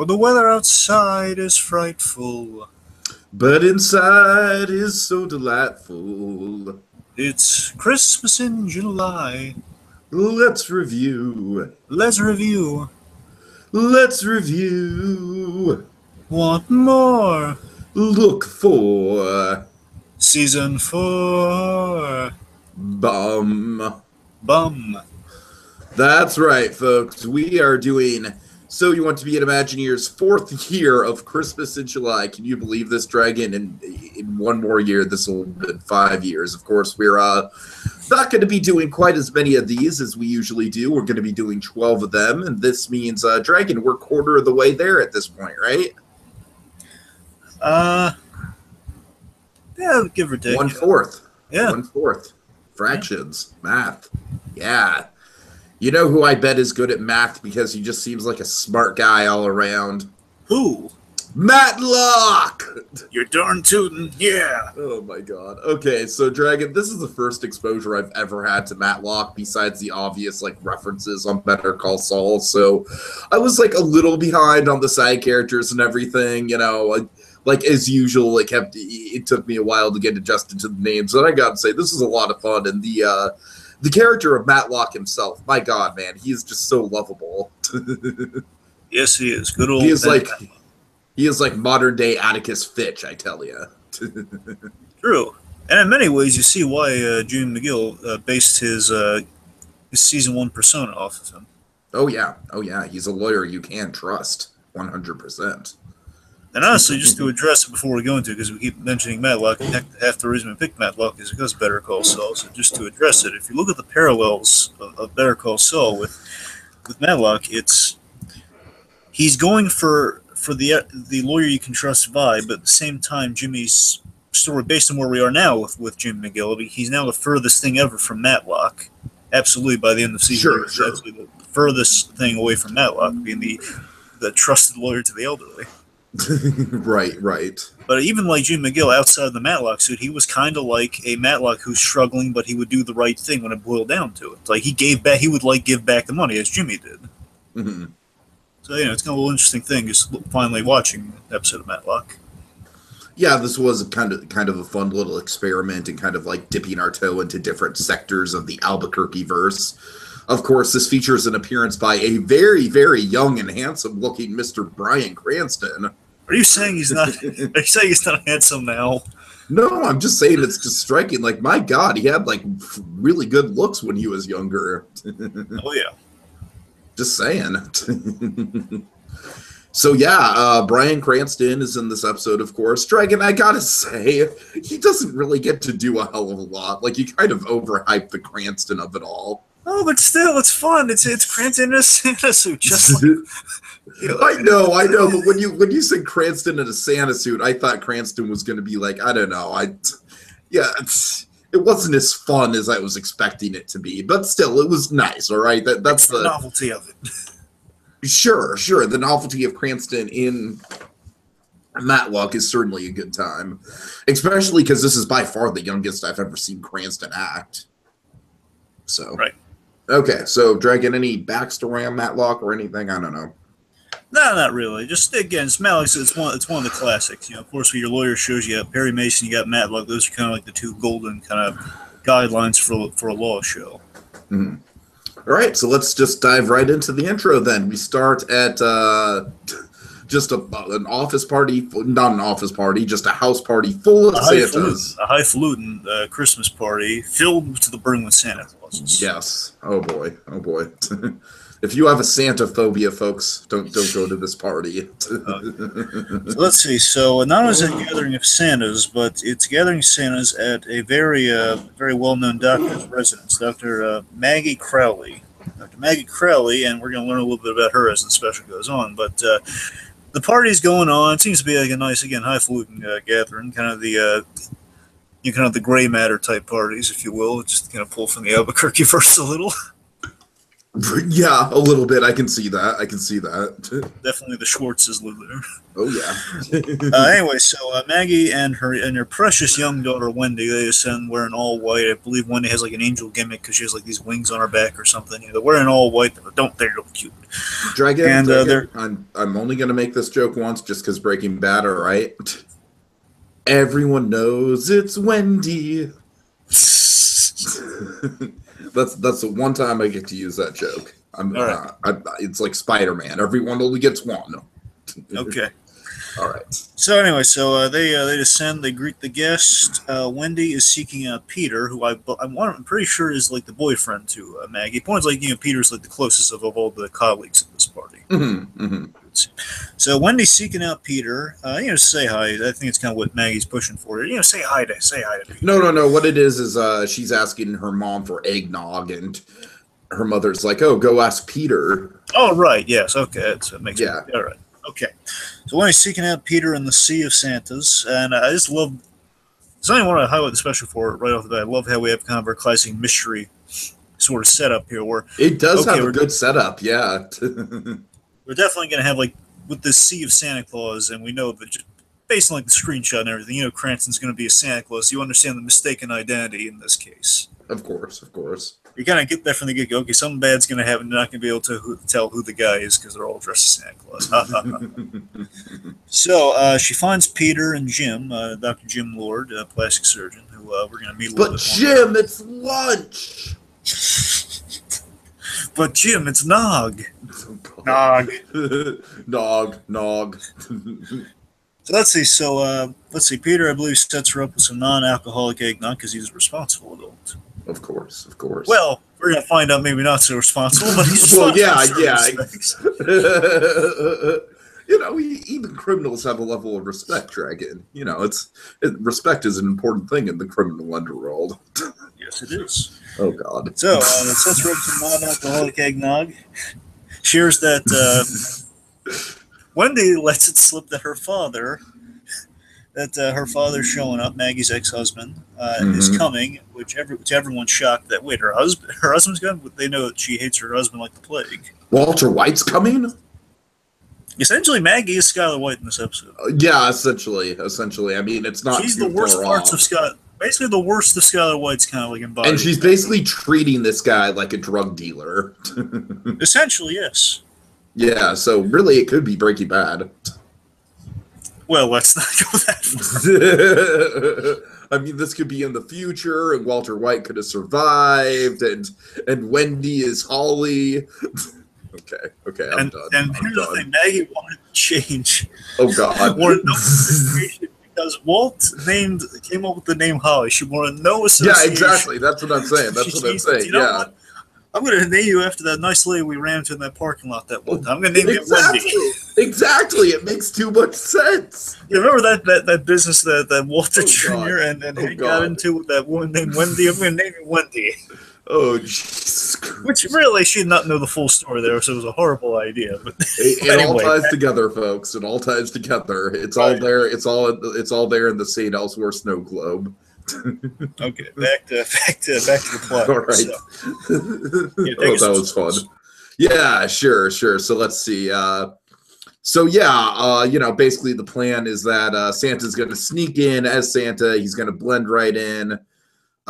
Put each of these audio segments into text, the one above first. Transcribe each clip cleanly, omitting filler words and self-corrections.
Oh, the weather outside is frightful. But inside is so delightful. It's Christmas in July. Let's review. Let's review. Let's review. Want more? Look for. Season 4. Bum. That's right, folks. We are doing So You Want to Be an Imagineer's 4th year of Christmas in July. Can you believe this, Dragon? In one more year, this will be 5 years. Of course, we're not going to be doing quite as many of these as we usually do. We're going to be doing 12 of them, and this means, Dragon, we're quarter of the way there at this point, right? Yeah, give or take. 1/4. Yeah. 1/4. Fractions. Math. Yeah. You know who I bet is good at math because he just seems like a smart guy all around? Who? Matlock! You're darn tootin', yeah. Oh my god. Okay, so Dragon, this is the first exposure I've ever had to Matlock besides the obvious references on Better Call Saul. So I was a little behind on the side characters and everything, as usual, it took me a while to get adjusted to the names, and I gotta say, this is a lot of fun, and the character of Matlock himself, my god, man, he is just so lovable. Yes, he is. Good old He is like modern day Atticus Fitch, I tell you. True. And in many ways, you see why Jimmy McGill based his season 1 persona off of him. Oh yeah. He's a lawyer you can trust, 100%. And honestly, just to address it before we go into it, because we keep mentioning Matlock, and half the reason we picked Matlock is because of Better Call Saul. So just to address it, if you look at the parallels of Better Call Saul with Matlock, he's going for the lawyer you can trust vibe, but at the same time, Jimmy's story, based on where we are now with Jim McGill, he's now the furthest thing ever from Matlock. Absolutely, by the end of the season, sure. Absolutely the furthest thing away from Matlock, being the trusted lawyer to the elderly. Right. But even like Jim McGill, outside of the Matlock suit, he was kind of like a Matlock who's struggling, but he would do the right thing when it boiled down to it. Like he would give back the money as Jimmy did. Mm-hmm. So it's kind of a little interesting thing just finally watching an episode of Matlock. Yeah, this was kind of a fun little experiment and kind of dipping our toe into different sectors of the Albuquerque verse. Of course, this features an appearance by a very, very young and handsome-looking Mr. Bryan Cranston. Are you saying he's not? Are you saying he's not handsome now? No, I'm just saying it's just striking. My God, he had really good looks when he was younger. Oh yeah. Just saying. So yeah, Bryan Cranston is in this episode, of course. Dragon, I gotta say, he doesn't really get to do a hell of a lot. You kind of overhype the Cranston of it all. Oh, but still, it's fun. It's Cranston in a Santa suit, just I know, but when you said Cranston in a Santa suit, I thought Cranston was going to be I don't know, it wasn't as fun as I was expecting it to be, but still, it was nice. All right, that's the novelty of it. Sure, the novelty of Cranston in Matlock is certainly a good time, especially because this is by far the youngest I've ever seen Cranston act. So right. Okay, so Dragon, any backstory on Matlock or anything? I don't know. No, not really. Just again, it's Matlock. It's one of the classics. Of course, with your lawyer shows, you got Perry Mason, you got Matlock. Those are kind of the two golden kind of guidelines for a law show. Mm-hmm. All right, so let's just dive right into the intro. Then we start at just an office party, not an office party, just a house party full of Santas. A highfalutin Christmas party filled to the brim with Santa Clauses. Yes. Oh boy. If you have a Santa phobia, folks, don't go to this party. So let's see. So not only is it a gathering of Santas, but it's gathering Santas at a very well-known doctor's residence, Dr. Maggie Crowley. Dr. Maggie Crowley, and we're going to learn a little bit about her as the special goes on. But the party's going on. It seems to be a nice, again, highfalutin gathering, kind of the gray matter type parties, if you will, just kind of pull from the Albuquerque verse a little. Yeah, a little bit. I can see that. I can see that. Definitely the Schwartzes live there. Oh yeah. Anyway, so Maggie and her precious young daughter Wendy, they ascend wearing all white. I believe Wendy has like an angel gimmick because she has like these wings on her back or something. They're wearing all white. They look cute. Dragon, and I'm only gonna make this joke once just because Breaking Bad. All right. Everyone knows it's Wendy. That's the one time I get to use that joke. It's like Spider-Man. Everyone only gets one. Okay. All right. So anyway, they descend. They greet the guest. Wendy is seeking out Peter, who I'm pretty sure is like the boyfriend to Maggie. Points like Peter's like the closest of all the colleagues at this party. Mm-hmm, mm-hmm. So Wendy's seeking out Peter. Say hi. I think it's kind of what Maggie's pushing for. Say hi to Peter. No. What it is she's asking her mom for eggnog, and her mother's like, "Oh, go ask Peter." Oh, right. Yes. Okay. That makes sense. All right. Okay. So Wendy's seeking out Peter in the Sea of Santas, and I just love. So I want to highlight the special for it right off the bat. I love how we have kind of our classic mystery sort of setup here, where it does have a good setup. Yeah. We're definitely going to have, like, with this Sea of Santa Claus, and we know that just based on, like, the screenshot and everything, Cranston's going to be a Santa Claus. You understand the mistaken identity in this case. Of course. You kind of get that from the get-go. Okay, something bad's going to happen. You're not going to be able to tell who the guy is because they're all dressed as Santa Claus. So she finds Peter and Jim, Dr. Jim Lord, a plastic surgeon, who we're going to meet a little bit more. But Jim, it's lunch! But Jim, it's Nog. Nog. So let's see. Peter, I believe, sets her up with some non-alcoholic eggnog because he's a responsible adult. Of course. Well, we're gonna find out maybe not so responsible, but he's responsible. Even criminals have a level of respect, Dragon. Respect is an important thing in the criminal underworld. Yes, it is. Oh God. So sets her up some non-alcoholic eggnog. Shares that Wendy lets it slip that her father's showing up, Maggie's ex-husband, is coming, which everyone's shocked that, wait, her husband's coming? But they know that she hates her husband like the plague. Walter White's coming? Essentially, Maggie is Skylar White in this episode. Yeah, essentially. I mean, it's not she's the worst parts of Scott. Basically, the worst of Skylar White's kind of like embodied. And she's basically treating this guy like a drug dealer. Essentially, yes. Yeah, so really it could be Breaking Bad. Well, let's not go that far. I mean, this could be in the future, and Walter White could have survived, and Wendy is Holly. Okay, I'm done. And here's the thing, Maggie wanted to change. Oh, God. Wanted no association because Walt came up with the name Holly. She wanted no association. Yeah, exactly. That's what I'm saying. You know what? I'm going to name you after that nice lady we ran into in that parking lot that one time. I'm going to name you Wendy. Exactly. It makes too much sense. You remember that business that Walter Jr. and Hank got into with that woman named Wendy? I'm going to name you Wendy. Oh, Jesus Christ. Which really, she did not know the full story there, so it was a horrible idea. But it anyway, all ties together, folks. It all ties together. It's all there. It's all there in the St. Elsewhere snow globe. Okay, back to the plot. All right. That was fun. Yeah, sure. So let's see. Basically the plan is that Santa's going to sneak in as Santa. He's going to blend right in.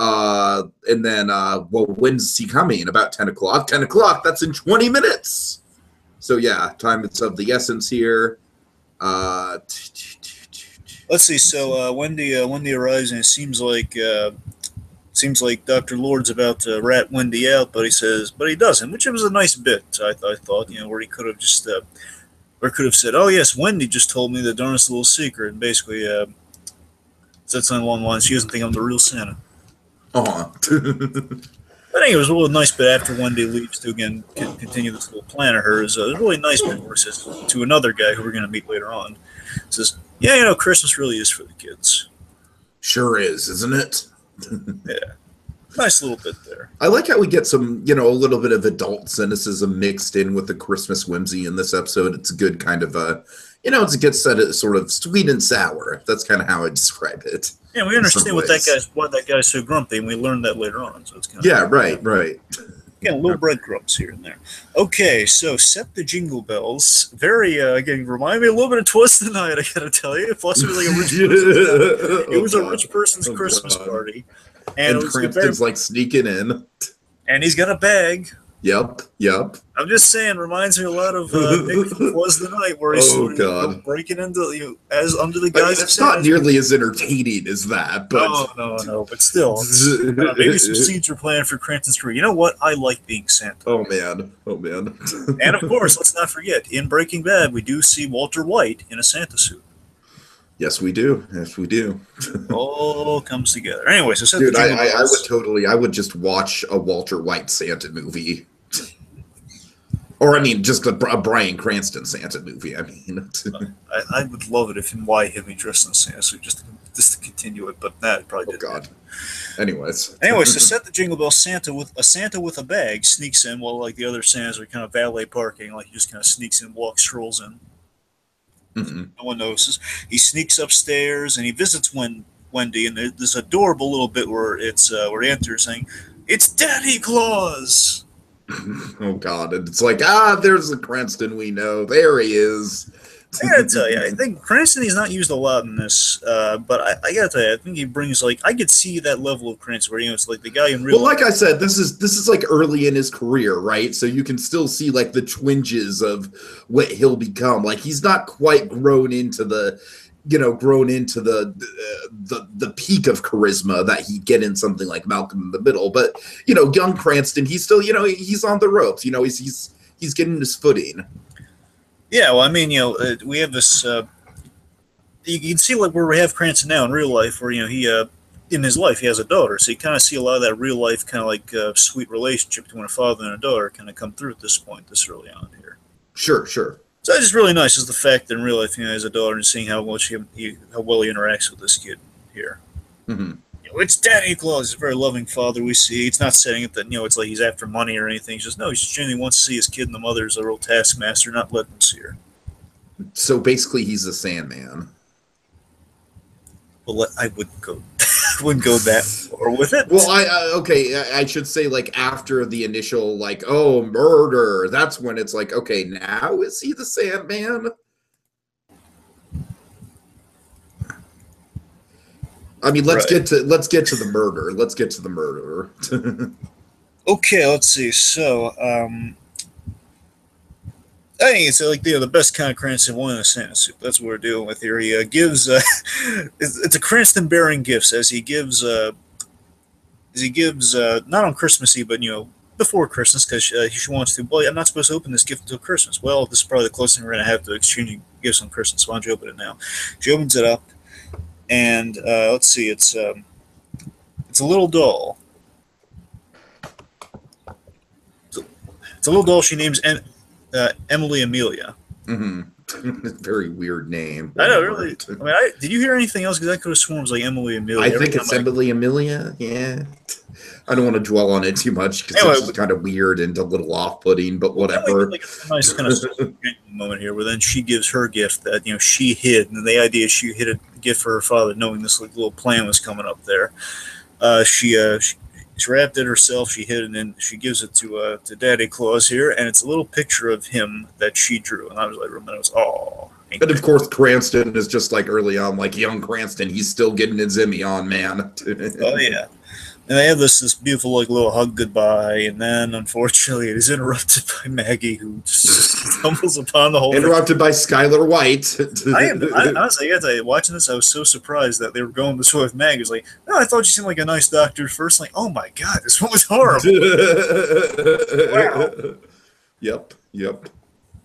And then, when's he coming? About 10 o'clock. 10 o'clock, that's in 20 minutes. So, yeah, time is of the essence here. Let's see. So, Wendy arrives, and it seems like Dr. Lord's about to rat Wendy out, but he doesn't, which was a nice bit, I thought, where he could have just, said, oh, yes, Wendy just told me the darnest little secret, and basically said something along the lines, she doesn't think I'm the real Santa. Uh-huh. I think it was a really nice bit after Wendy leaves to, again, continue this little plan of hers. It was a really nice bit where it says to another guy who we're going to meet later on, it says, yeah, Christmas really is for the kids. Sure is, isn't it? Yeah. Nice little bit there. I like how we get some, a little bit of adult cynicism mixed in with the Christmas whimsy in this episode. It's a good kind of it's a good set of sort of sweet and sour. That's kind of how I describe it. Yeah, we understand why that guy's so grumpy, and we learned that later on. So it's kind of right. Again, little breadcrumbs here and there. Okay, so set the jingle bells. Very, again, remind me a little bit of Twas the Night, I gotta tell you. Plus, it was like a rich person's, it was a rich person's Christmas party. And it was Cranston's like sneaking in. And he's got a bag. Yep. I'm just saying, reminds me a lot of Nick from Was the Night, where he's breaking into as under the guise of it's not nearly as entertaining as that, but no, but still, maybe some seeds were planned for Cranston's career. You know what? I like being Santa. Oh man. And of course, let's not forget, in Breaking Bad, we do see Walter White in a Santa suit. Yes, we do. All comes together. Anyway, so dude, I would just watch a Walter White Santa movie. Or, I mean, just a Bryan Cranston Santa movie. I mean, I would love it if and why him be dressed in Santa suit just to continue it, but that probably didn't. Oh God. Anyways, so set the jingle bell. Santa with a bag sneaks in while like the other Santas are kind of valet parking. Like he just kind of sneaks in, strolls in. Mm-hmm. No one notices. He sneaks upstairs and he visits Wendy, and there's adorable little bit where where he enters saying, "It's Daddy Claus." Oh God! And it's like, there's the Cranston we know. There he is. I gotta tell you, I think Cranston is not used a lot in this, but I gotta tell you, I think he brings I could see that level of Cranston where it's like the guy in real. Well, like I said, this is like early in his career, right? So you can still see like the twinges of what he'll become. Like he's not quite grown into the peak of charisma that he'd get in something like Malcolm in the Middle. But young Cranston, he's still he's on the ropes. He's getting his footing. Yeah, well, I mean, we have this. You can see like where we have Cranston now in real life, where he in his life he has a daughter, so you kind of see a lot of that real life kind of like sweet relationship between a father and a daughter kind of come through at this point, this early on here. Sure. So it's just really nice is the fact that in real life he has a daughter and seeing how well how well he interacts with this kid here. Mm-hmm. It's Daddy Claus. He's a very loving father. We see it's not setting it that it's like he's after money or anything. He's just he just genuinely wants to see his kid, and the mother is a real taskmaster, not letting him see her. So basically, he's a Sandman. Well, I wouldn't go that far with it. Well, I should say like after the initial like murder, that's when it's like okay, now is he the Sandman? I mean, let's get to the murder. Let's get to the murderer. Okay, let's see. So, I think it's like the best kind of Cranston one in a Santa suit. That's what we're dealing with here. He gives it's a Cranston bearing gifts as he gives not on Christmas Eve, but before Christmas because she wants to. Well, I'm not supposed to open this gift until Christmas. Well, this is probably the closest thing we're gonna have to exchanging gifts on Christmas. So why don't you open it now? She opens it up. And let's see, it's a little doll. It's a little doll she names Emily Amelia. Mm-hmm. Very weird name. I know, really. I mean, did you hear anything else? Because I could have sworn it was like Emily Amelia. I think it's Emily Amelia. Yeah. I don't want to dwell on it too much because it's just kind of weird and a little off-putting, but whatever. Like a nice kind of moment here where then she gives her gift that she hid, and the idea is she hid a gift for her father, knowing this little plan was coming up there. She wrapped it herself. She hid it, and then she gives it to Daddy Claus here, and it's a little picture of him that she drew. And I was like, And of course, Cranston is just like early on, like young Cranston. He's still getting his Emmy on, man. Oh yeah. And they have this beautiful like little hug goodbye, and then unfortunately it is interrupted by Maggie, who just stumbles upon the whole interrupted by Skylar White. Honestly, I gotta tell you, watching this, I was so surprised that they were going this way with Maggie. It was like, I thought you seemed like a nice doctor at first. Like, oh my god, this one was horrible. Wow. Yep.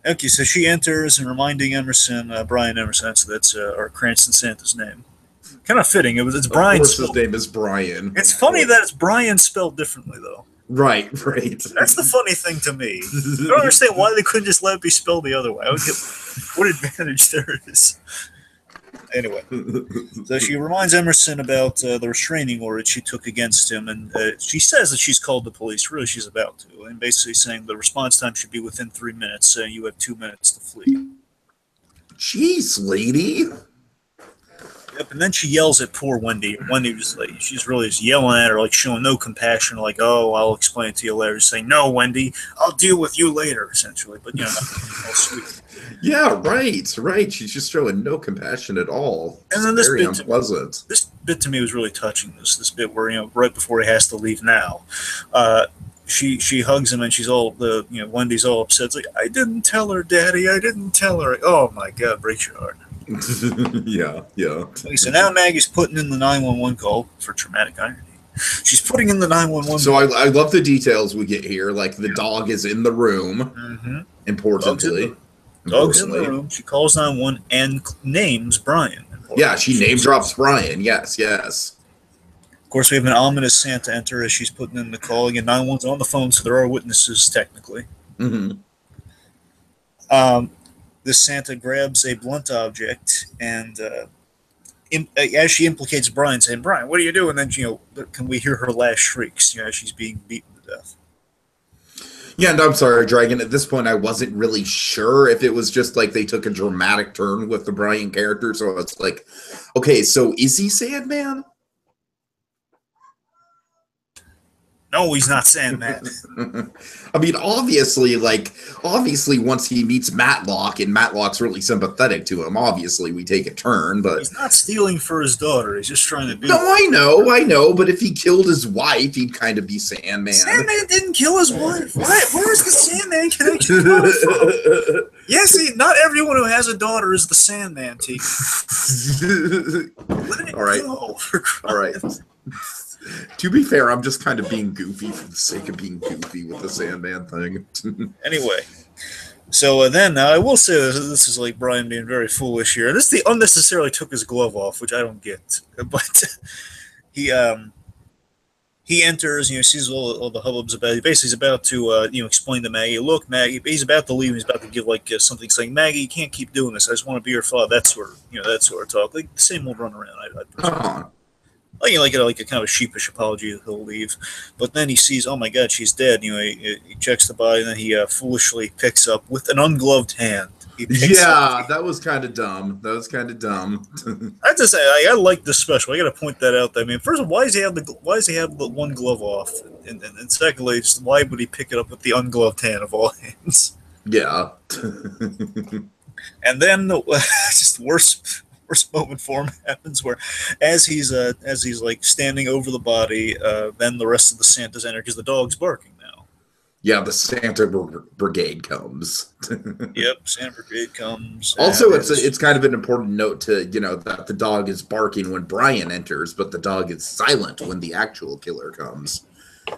Okay, so she enters and reminding Emerson, Brian Emerson, so that's our Cranston Santa's name. Kind of fitting. It's Brian. Of course, his name is Brian. It's funny that it's Brian spelled differently, though. Right. That's the funny thing to me. I don't understand why they couldn't just let it be spelled the other way. I would get what advantage there is. Anyway, so she reminds Emerson about the restraining order she took against him, and she says that she's called the police. Really, she's about to, and basically saying the response time should be within 3 minutes, so you have 2 minutes to flee. Jeez, lady. Yep, and then she yells at poor Wendy. Wendy was like, she's really just yelling at her, like showing no compassion, like, "Oh, I'll explain it to you later." Saying, "No, Wendy, I'll deal with you later," essentially. But all sweet. Yeah, right. She's just showing no compassion at all. And Just then very unpleasant. this bit to me was really touching. This bit where right before he has to leave now, she hugs him and she's all Wendy's all upset. It's like, "I didn't tell her, Daddy. I didn't tell her." Oh my God, breaks your heart. Yeah. Okay, so now Maggie's putting in the 911 call for traumatic irony. She's putting in the 911. So I love the details we get here. Like the dog is in the room. Mm-hmm. Importantly. Dog's in the room. She calls 911 and names Brian. Yeah, she name drops Brian. Yes. Of course, we have an ominous Santa enter as she's putting in the call. Again, 911's on the phone, so there are witnesses, technically. Mm-hmm. This Santa grabs a blunt object and, as she implicates Brian, saying, "Brian, what are you doing?" And then, can we hear her last shrieks, as she's being beaten to death. Yeah, and I'm sorry, Dragon. At this point, I wasn't really sure if it was just like they took a dramatic turn with the Brian character. So it's like, okay, so is he Sandman? No, he's not Sandman. I mean, obviously, once he meets Matlock, and Matlock's really sympathetic to him, obviously we take a turn, but... He's not stealing for his daughter, he's just trying to do... No, I know, but if he killed his wife, he'd kind of be Sandman. Sandman didn't kill his wife. Where's the Sandman connection coming from? Yeah, see, not everyone who has a daughter is the Sandman, T. All right. To be fair, I'm just kind of being goofy for the sake of being goofy with the Sandman thing. Anyway, so then I will say this is like Brian being very foolish here. This unnecessarily took his glove off, which I don't get. But he enters, sees all the hubbubs about it. Basically, he's about to explain to Maggie, "Look, Maggie," he's about to leave. He's about to give something saying, "Maggie, you can't keep doing this. I just want to be your father." That sort of talk, like the same old run around. I'd presume. Like a kind of a sheepish apology, he'll leave, but then he sees, oh my God, she's dead. He checks the body, and then he foolishly picks up with an ungloved hand. That was kind of dumb. I have to say, I like this special. I got to point that out. I mean, first of all, why does he have the one glove off, and secondly, just why would he pick it up with the ungloved hand of all hands? Yeah. And then just worse moment for him happens where as he's like standing over the body, then the rest of the Santas enter because the dog's barking now. Yeah, the Santa Brigade comes. Yep, Santa Brigade comes. Also, it's kind of an important note to that the dog is barking when Brian enters, but the dog is silent when the actual killer comes.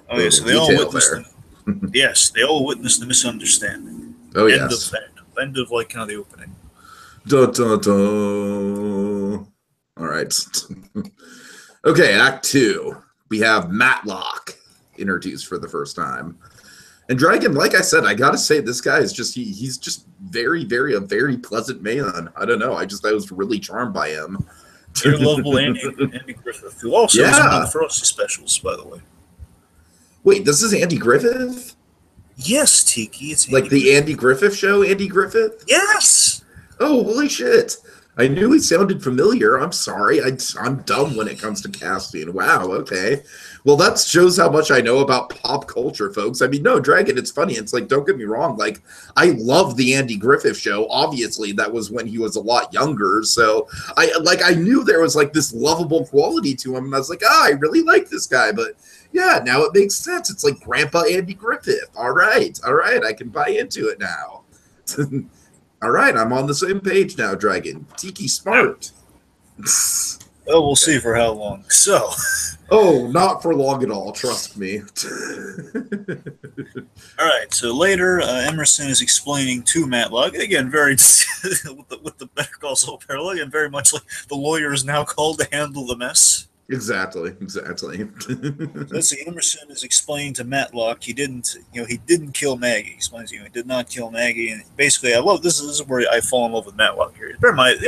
Oh yeah, so they all witnessed yes, they all witnessed the misunderstanding. Oh yes. End of kind of the opening. Dun, dun, dun. All right. Okay, Act 2. We have Matlock introduced for the first time. And Dragon, like I said, I gotta say, this guy is he's just very, very, a very pleasant man. I don't know. I was really charmed by him. Very lovable Andy Griffith, who also is one of the Frosty specials, by the way. Wait, this is Andy Griffith? Yes, Tiki. It's Andy Griffith. Andy Griffith show, Andy Griffith? Yes! Oh, holy shit. I knew he sounded familiar. I'm sorry. I'm dumb when it comes to casting. Wow, okay. Well, that shows how much I know about pop culture, folks. I mean, no, Dragon, it's funny. It's like, don't get me wrong. Like, I love the Andy Griffith show. Obviously, that was when he was a lot younger. So, I knew there was, this lovable quality to him. And I was like, I really like this guy. But, yeah, now it makes sense. It's like Grandpa Andy Griffith. All right. I can buy into it now. All right, I'm on the same page now, Dragon. Tiki smart. Oh, we'll see for how long. So. Oh, not for long at all. Trust me. All right. So later, Emerson is explaining to Matlock again, very with the Better Call Saul parallel, and very much like the lawyer is now called to handle the mess. Exactly. Let's see. Emerson is explaining to Matlock he didn't kill Maggie. He explains he did not kill Maggie, and basically, I love this. This is where I fall in love with Matlock here. Bear in mind,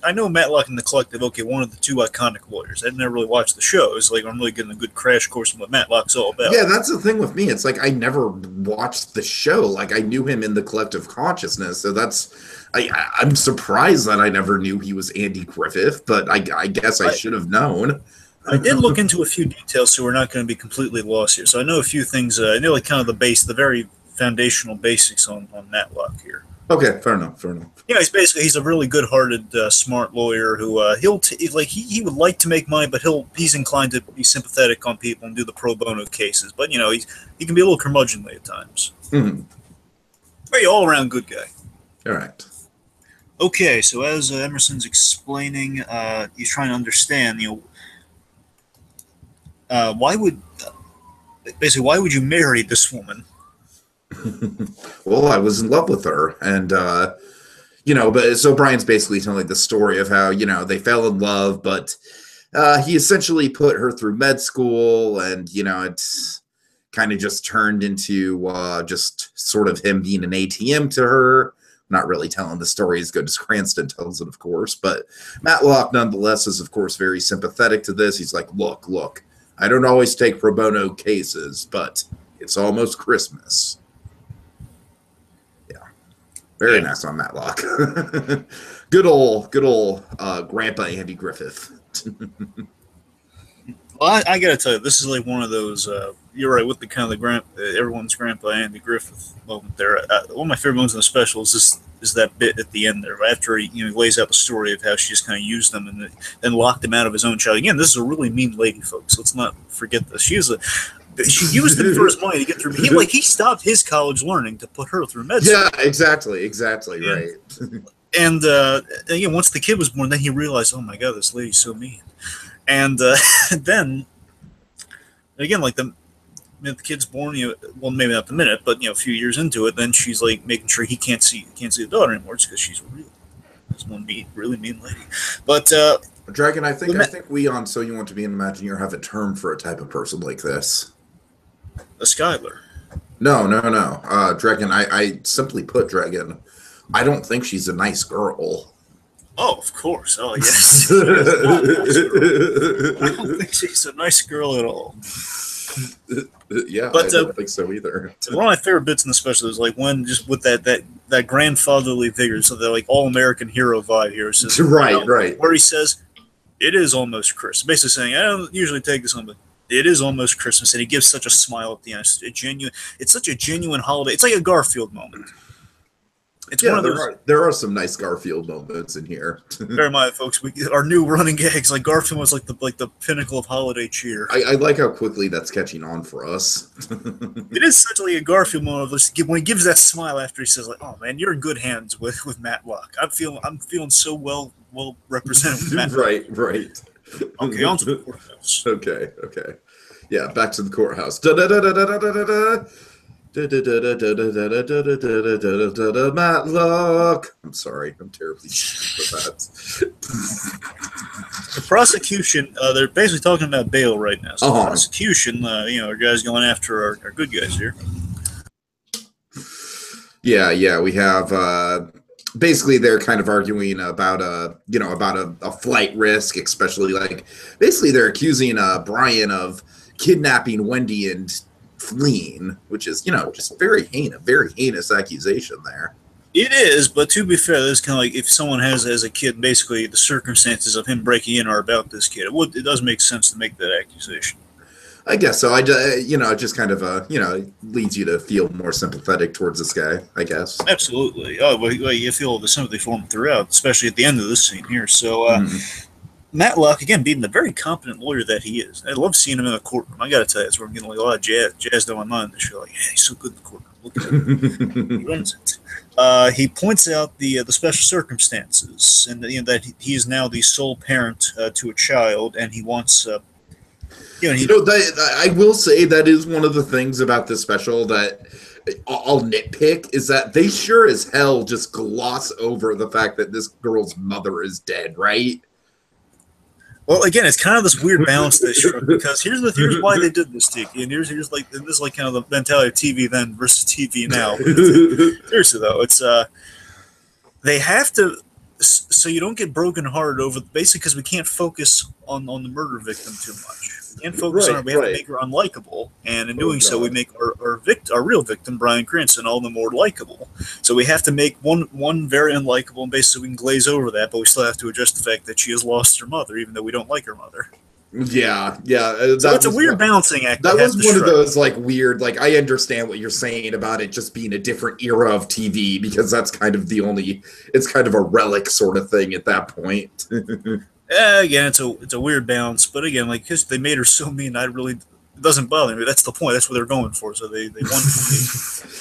I know Matlock in the Collective. Okay, one of the two iconic lawyers. I've never really watched the show. It's like I'm really getting a good crash course on what Matlock's all about. Yeah, that's the thing with me. It's like I never watched the show. Like I knew him in the Collective Consciousness, so that's I'm surprised that I never knew he was Andy Griffith, but I guess I should have known. I did look into a few details, so we're not going to be completely lost here. So I know a few things. I know like kind of the very foundational basics on Matlock here. Okay, fair enough. Fair enough. Yeah, he's a really good-hearted, smart lawyer who he would like to make money, but he's inclined to be sympathetic on people and do the pro bono cases. But you know, he can be a little curmudgeonly at times. Mm-hmm. Very all-around good guy. All right. Okay, so as Emerson's explaining, he's trying to understand, why would you marry this woman? Well, I was in love with her, and but so Brian's basically telling the story of how they fell in love, but he essentially put her through med school, and it's kind of just turned into just sort of him being an ATM to her. Not really telling the story as good as Cranston tells it, of course, but Matlock nonetheless is, of course, very sympathetic to this. He's like, look, I don't always take pro bono cases, but it's almost Christmas. Yeah. Very nice on Matlock. Good old Grandpa Andy Griffith. Well, I gotta tell you, this is like one of those. You're right with the kind of everyone's Grandpa Andy Griffith moment there. One of my favorite moments in the special is that bit at the end there, after he lays out the story of how she just kind of used them and then locked him out of his own child. Again, this is a really mean lady, folks. Let's not forget this. She used him for his money to get through. He stopped his college learning to put her through med school. Yeah, exactly, right. And again, once the kid was born, then he realized, oh my God, this lady's so mean. And then, again, like the kid's born, well, maybe not the minute, but a few years into it, then she's like making sure he can't see the daughter anymore, just because she's one really mean lady. But Dragon, I think we on So You Want to Be an Imagineer have a term for a type of person like this. A Skylar. No. Dragon, I simply put, Dragon, I don't think she's a nice girl. Oh, of course. Oh, yes. I don't think she's a nice girl at all. Yeah, but I don't think so either. One of my favorite bits in the special is like when just with that grandfatherly figure, so the like all-American hero vibe here. Says, right. Where he says, "It is almost Christmas," basically saying, "I don't usually take this on, but it is almost Christmas," and he gives such a smile at the end. It's such a genuine holiday. It's like a Garfield moment. It's one of those. There are some nice Garfield moments in here. Bear in mind, folks, our new running gags, like Garfield was like the pinnacle of holiday cheer. I like how quickly that's catching on for us. It is such like a Garfield moment when he gives that smile after he says, like, "Oh man, you're in good hands with Matlock. I'm feeling so well represented with Matlock." Right. Okay, on to the courthouse. Okay. Yeah, back to the courthouse. Da-da-da-da-da-da-da-da. Matlock. I'm sorry. I'm terribly with that. The prosecution, they're basically talking about bail right now. So the prosecution, our guys going after our good guys here. Yeah. We have basically they're kind of arguing about a flight risk, especially basically they're accusing Brian of kidnapping Wendy and fleeing, which is just very heinous accusation there. It is, but to be fair, this kind of like if someone has as a kid, basically the circumstances of him breaking in are about this kid. It does make sense to make that accusation. I guess so. It just kind of leads you to feel more sympathetic towards this guy, I guess. Absolutely. Oh, well, you feel the sympathy for him throughout, especially at the end of this scene here. So. Matlock, again, being the very competent lawyer that he is. I love seeing him in the courtroom. I got to tell you, that's where I'm getting a lot of jazzed on my mind. This show, he's so good in the courtroom. Look at him. He runs it. He points out the special circumstances and that he is now the sole parent to a child, and he wants. I will say that is one of the things about this special that I'll nitpick is that they sure as hell just gloss over the fact that this girl's mother is dead, right? Well, again, it's kind of this weird balance they struck because here's why they did this, Tiki, and this is kind of the mentality of TV then versus TV now. Seriously though, it's they have to so you don't get brokenhearted over basically because we can't focus on the murder victim too much. We can't focus on her. We have to make her unlikable, and in doing so, we make our real victim, Bryan Cranston, all the more likable. So we have to make one very unlikable, and basically we can glaze over that, but we still have to address the fact that she has lost her mother, even though we don't like her mother. Yeah. So it's a weird balancing act. That was one of those like weird, like I understand what you're saying about it just being a different era of TV, because that's kind of it's kind of a relic sort of thing at that point. Again, it's a weird balance, but again, like because they made her so mean, it doesn't bother me. That's the point. That's what they're going for. So they want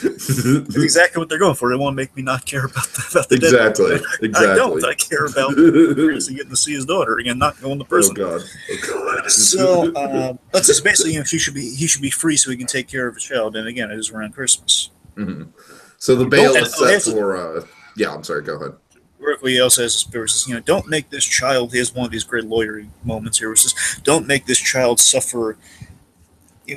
That's exactly what they're going for. They want to make me not care about the exactly. Dead. Exactly. I don't. I care about getting to see his daughter again, not going to prison. Oh God. So that's just basically, he should be free so he can take care of his child. And again, it is around Christmas. Mm-hmm. So the bail is set for. Yeah, I'm sorry. Go ahead. He also has a spirit says, don't make this child. He has one of these great lawyery moments here, which says, don't make this child suffer.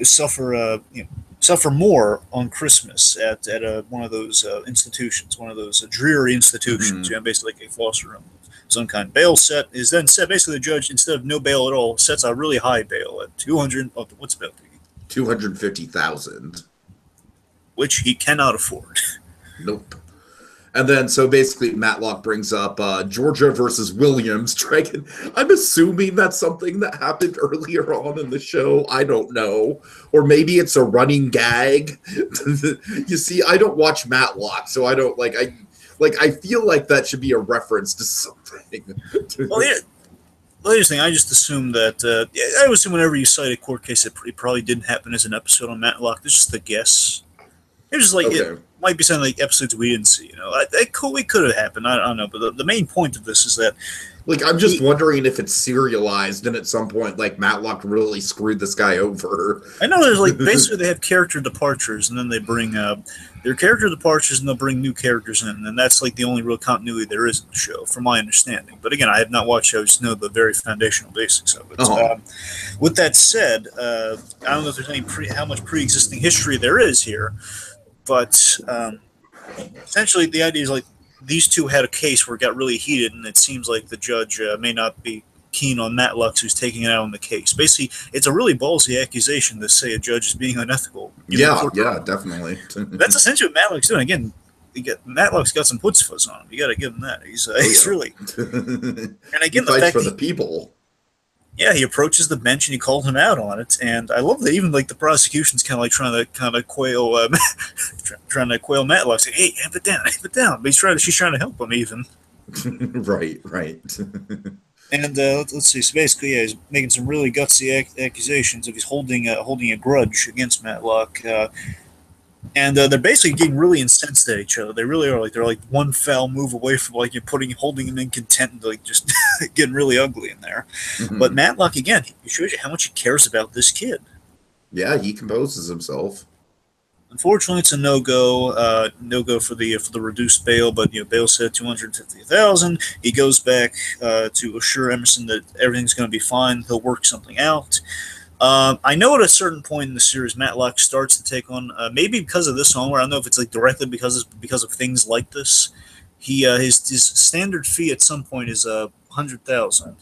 Suffer more on Christmas at one of those institutions, one of those dreary institutions. Mm-hmm. Basically like a foster home, some kind. Bail set is then set. Basically, the judge, instead of no bail at all, sets a really high bail at 200. What's bail? 250,000, which he cannot afford. Nope. And then, so basically, Matlock brings up Georgia versus Williams. Dragon, I'm assuming that's something that happened earlier on in the show. I don't know. Or maybe it's a running gag. You see, I don't watch Matlock, so I don't, I feel like that should be a reference to something. Well, yeah. The latest thing, I just assume that, I would assume whenever you cite a court case, it probably didn't happen as an episode on Matlock. It's just a guess. It's just like, okay. It might be something like episodes we didn't see, It could have happened. I don't know. But the main point of this is that, I'm just wondering if it's serialized and at some point, Matlock really screwed this guy over. I know there's basically they have character departures and then they bring their character departures and they'll bring new characters in, and that's the only real continuity there is in the show, from my understanding. But again, I have not watched it. I just know the very foundational basics of it. Uh-huh. With that said, I don't know if there's how much pre-existing history there is here. But essentially, the idea is these two had a case where it got really heated, and it seems like the judge may not be keen on Matlock, who's taking it out on the case. Basically, it's a really ballsy accusation to say a judge is being unethical. Yeah, definitely. That's essentially what Matlock's doing. Again, Matlock's got some putzfuzz on him. You got to give him that. He's really. And again, he fights for the people. Yeah, he approaches the bench and he calls him out on it, and I love that even the prosecution's kind of trying to quail, Matlock, saying, "Hey, have it down." But she's trying to help him even. Right. And let's see. So basically, he's making some really gutsy accusations of he's holding a grudge against Matlock, and they're basically getting really incensed at each other. They really are. They're one foul move away from holding him in contempt, and just getting really ugly in there. Mm-hmm. But Matlock, again, he shows you how much he cares about this kid. Yeah, he composes himself. Unfortunately, it's a no-go for the reduced bail. But bail set $250,000. He goes back to assure Emerson that everything's going to be fine. He'll work something out. I know at a certain point in the series, Matlock starts to take on, maybe because of this homework, I don't know if it's directly because of things like this. He his standard fee at some point is $100,000.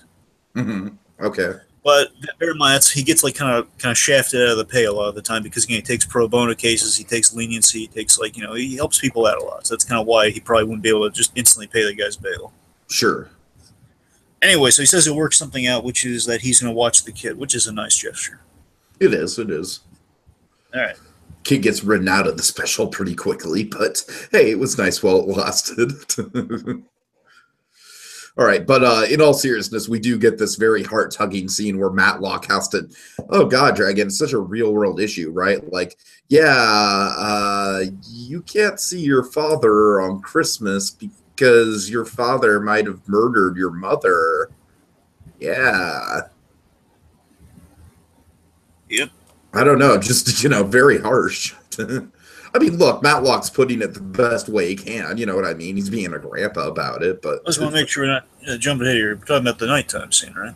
Mm-hmm. Okay. But bear in mind, he gets kind of shafted out of the pay a lot of the time because again, he takes pro bono cases, he takes leniency, he takes he helps people out a lot. So that's kind of why he probably wouldn't be able to just instantly pay the guy's bail. Sure. Anyway, so he says he'll work something out, which is that he's going to watch the kid, which is a nice gesture. It is. All right. Kid gets written out of the special pretty quickly, but hey, it was nice while it lasted. All right, but in all seriousness, we do get this very heart-tugging scene where Matlock has to, oh God, Dragon, it's such a real-world issue, right? You can't see your father on Christmas because your father might have murdered your mother. Yeah. Yep. I don't know, just, very harsh. I mean, look, Matlock's putting it the best way he can. You know what I mean? He's being a grandpa about it, but... I just want to make sure we're not jumping ahead here. We're talking about the nighttime scene, right?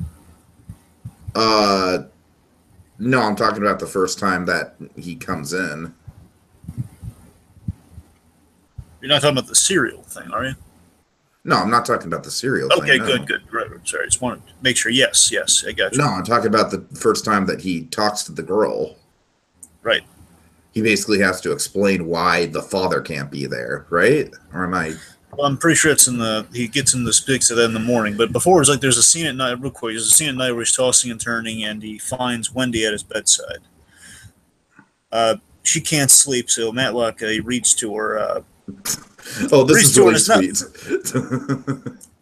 No, I'm talking about the first time that he comes in. You're not talking about the cereal thing, are you? No, I'm not talking about the cereal thing. Okay, No. good. Right, sorry, I just wanted to make sure. Yes, I got you. No, I'm talking about the first time that he talks to the girl. Right. He basically has to explain why the father can't be there, right? Or am I? Well, I'm pretty sure it's he gets in the speaks of that in the morning. But before, it's like there's a scene at night, real quick. There's a scene at night where he's tossing and turning, and he finds Wendy at his bedside. She can't sleep, so Matlock he reads to her. Oh, this is really sweet.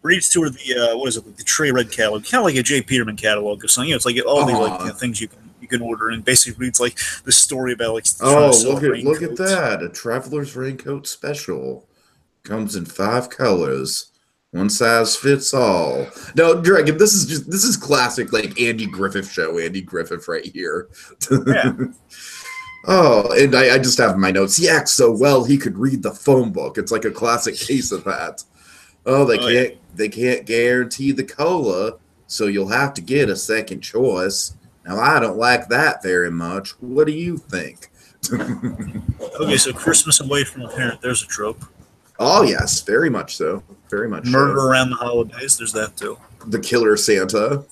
Reads to her the what is it? The Trey Red catalog, kind of like a J. Peterman catalog or something. You know, it's like all these like things you can order, and basically reads like the story about like. Look at that! A traveler's raincoat special comes in 5 colors. One size fits all. No, Dragon, this is classic like Andy Griffith show. Andy Griffith right here. Yeah. Oh, and I just have my notes. He acts so well he could read the phone book. It's like a classic case of that. Oh, they can't guarantee the cola, so you'll have to get a second choice. Now I don't like that very much. What do you think? Okay, so Christmas away from a parent, there's a trope. Oh yes, very much so. Very much. Murder around the holidays, there's that too. The killer Santa.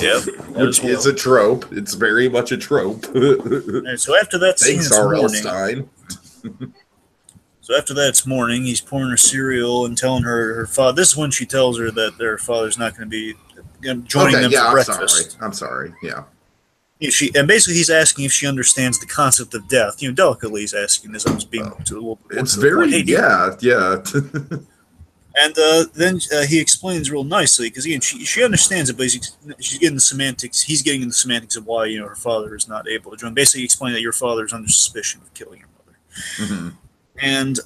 Yeah, which is a trope. It's very much a trope. Right, so after that scene, Thanks, R.L. Stein. So after that, it's morning. He's pouring her cereal and telling her father. This is when she tells her that their father's not going to be joining them for breakfast. I'm sorry. Yeah. And basically he's asking if she understands the concept of death. You know, delicately he's asking this. I was being a little. It's very yeah. And then he explains real nicely because again she understands it, but she's getting the semantics. He's getting in the semantics of why her father is not able to join. Basically, explain that your father is under suspicion of killing your mother. Mm-hmm. And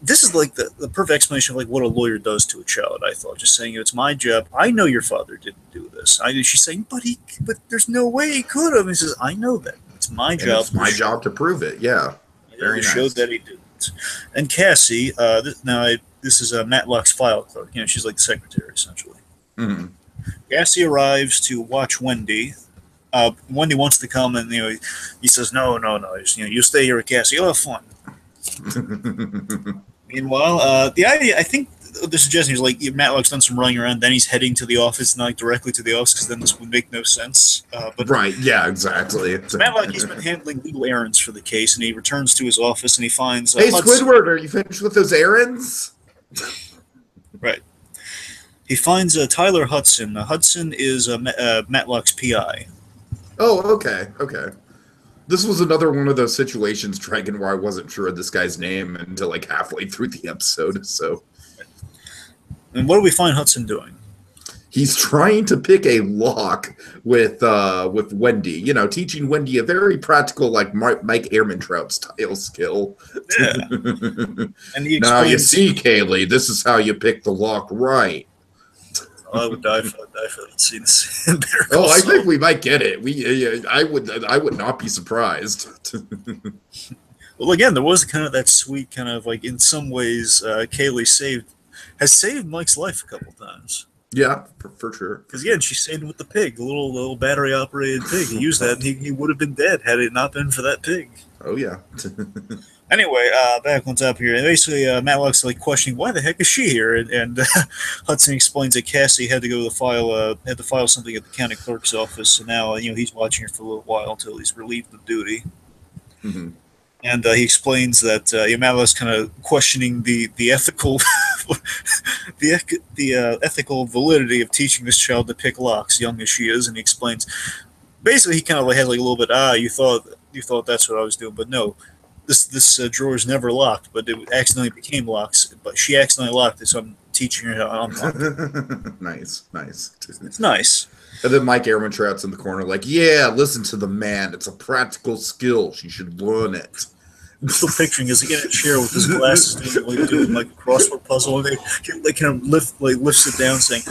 this is like the perfect explanation of like what a lawyer does to a child. I thought just saying it's my job. I know your father didn't do this. She's saying, but there's no way he could have. And he says, I know that. It's my job. It's my job to prove it. Yeah, very nice. Showed that he didn't. And Cassie, this is Matlock's file clerk. You know, she's like the secretary essentially. Mm-hmm. Cassie arrives to watch Wendy. Wendy wants to come, and he says, no. You stay here with Cassie. You'll have fun. Meanwhile, the idea, I think the suggestion is like Matlock's done some running around, then he's heading to the office, not directly to the office, because then this would make no sense. But right, yeah, exactly. So Matlock, he's been handling legal errands for the case, and he returns to his office, and he finds hey, Squidward, are you finished with those errands? Right. He finds Tyler Hudson. Hudson is Matlock's PI. Oh, okay. This was another one of those situations, Dragon, where I wasn't sure of this guy's name until like halfway through the episode. So, and what do we find Hudson doing? He's trying to pick a lock with Wendy. You know, teaching Wendy a very practical, like Mike Ehrmantraut style skill. Yeah. And he explains, now you see, Kaylee, this is how you pick the lock right. I would die for that scene. I think we might get it. I would not be surprised. Well, again, there was kind of that sweet kind of like in some ways, Kaylee has saved Mike's life a couple times. Yeah, for sure. Because again, she saved him with the pig, the little battery operated pig. He used that, and he would have been dead had it not been for that pig. Oh yeah. Anyway, back on top here, and basically Matlock's like questioning why the heck is she here, and Hudson explains that Cassie had to go to file something at the county clerk's office, and now he's watching her for a little while until he's relieved of duty. Mm-hmm. And he explains that Matlock's kind of questioning the ethical the ethical validity of teaching this child to pick locks, young as she is, and he explains basically he kind of has like a little bit you thought that's what I was doing, but no. This drawer is never locked, but it accidentally became locked. But she accidentally locked it, so I'm teaching her how to unlock it. Nice. It's nice. And then Mike Ehrmantraut's in the corner like, yeah, listen to the man. It's a practical skill. She should learn it. I'm still picturing is he in a chair with his glasses doing like a crossword puzzle, and they kind of lifts it down saying,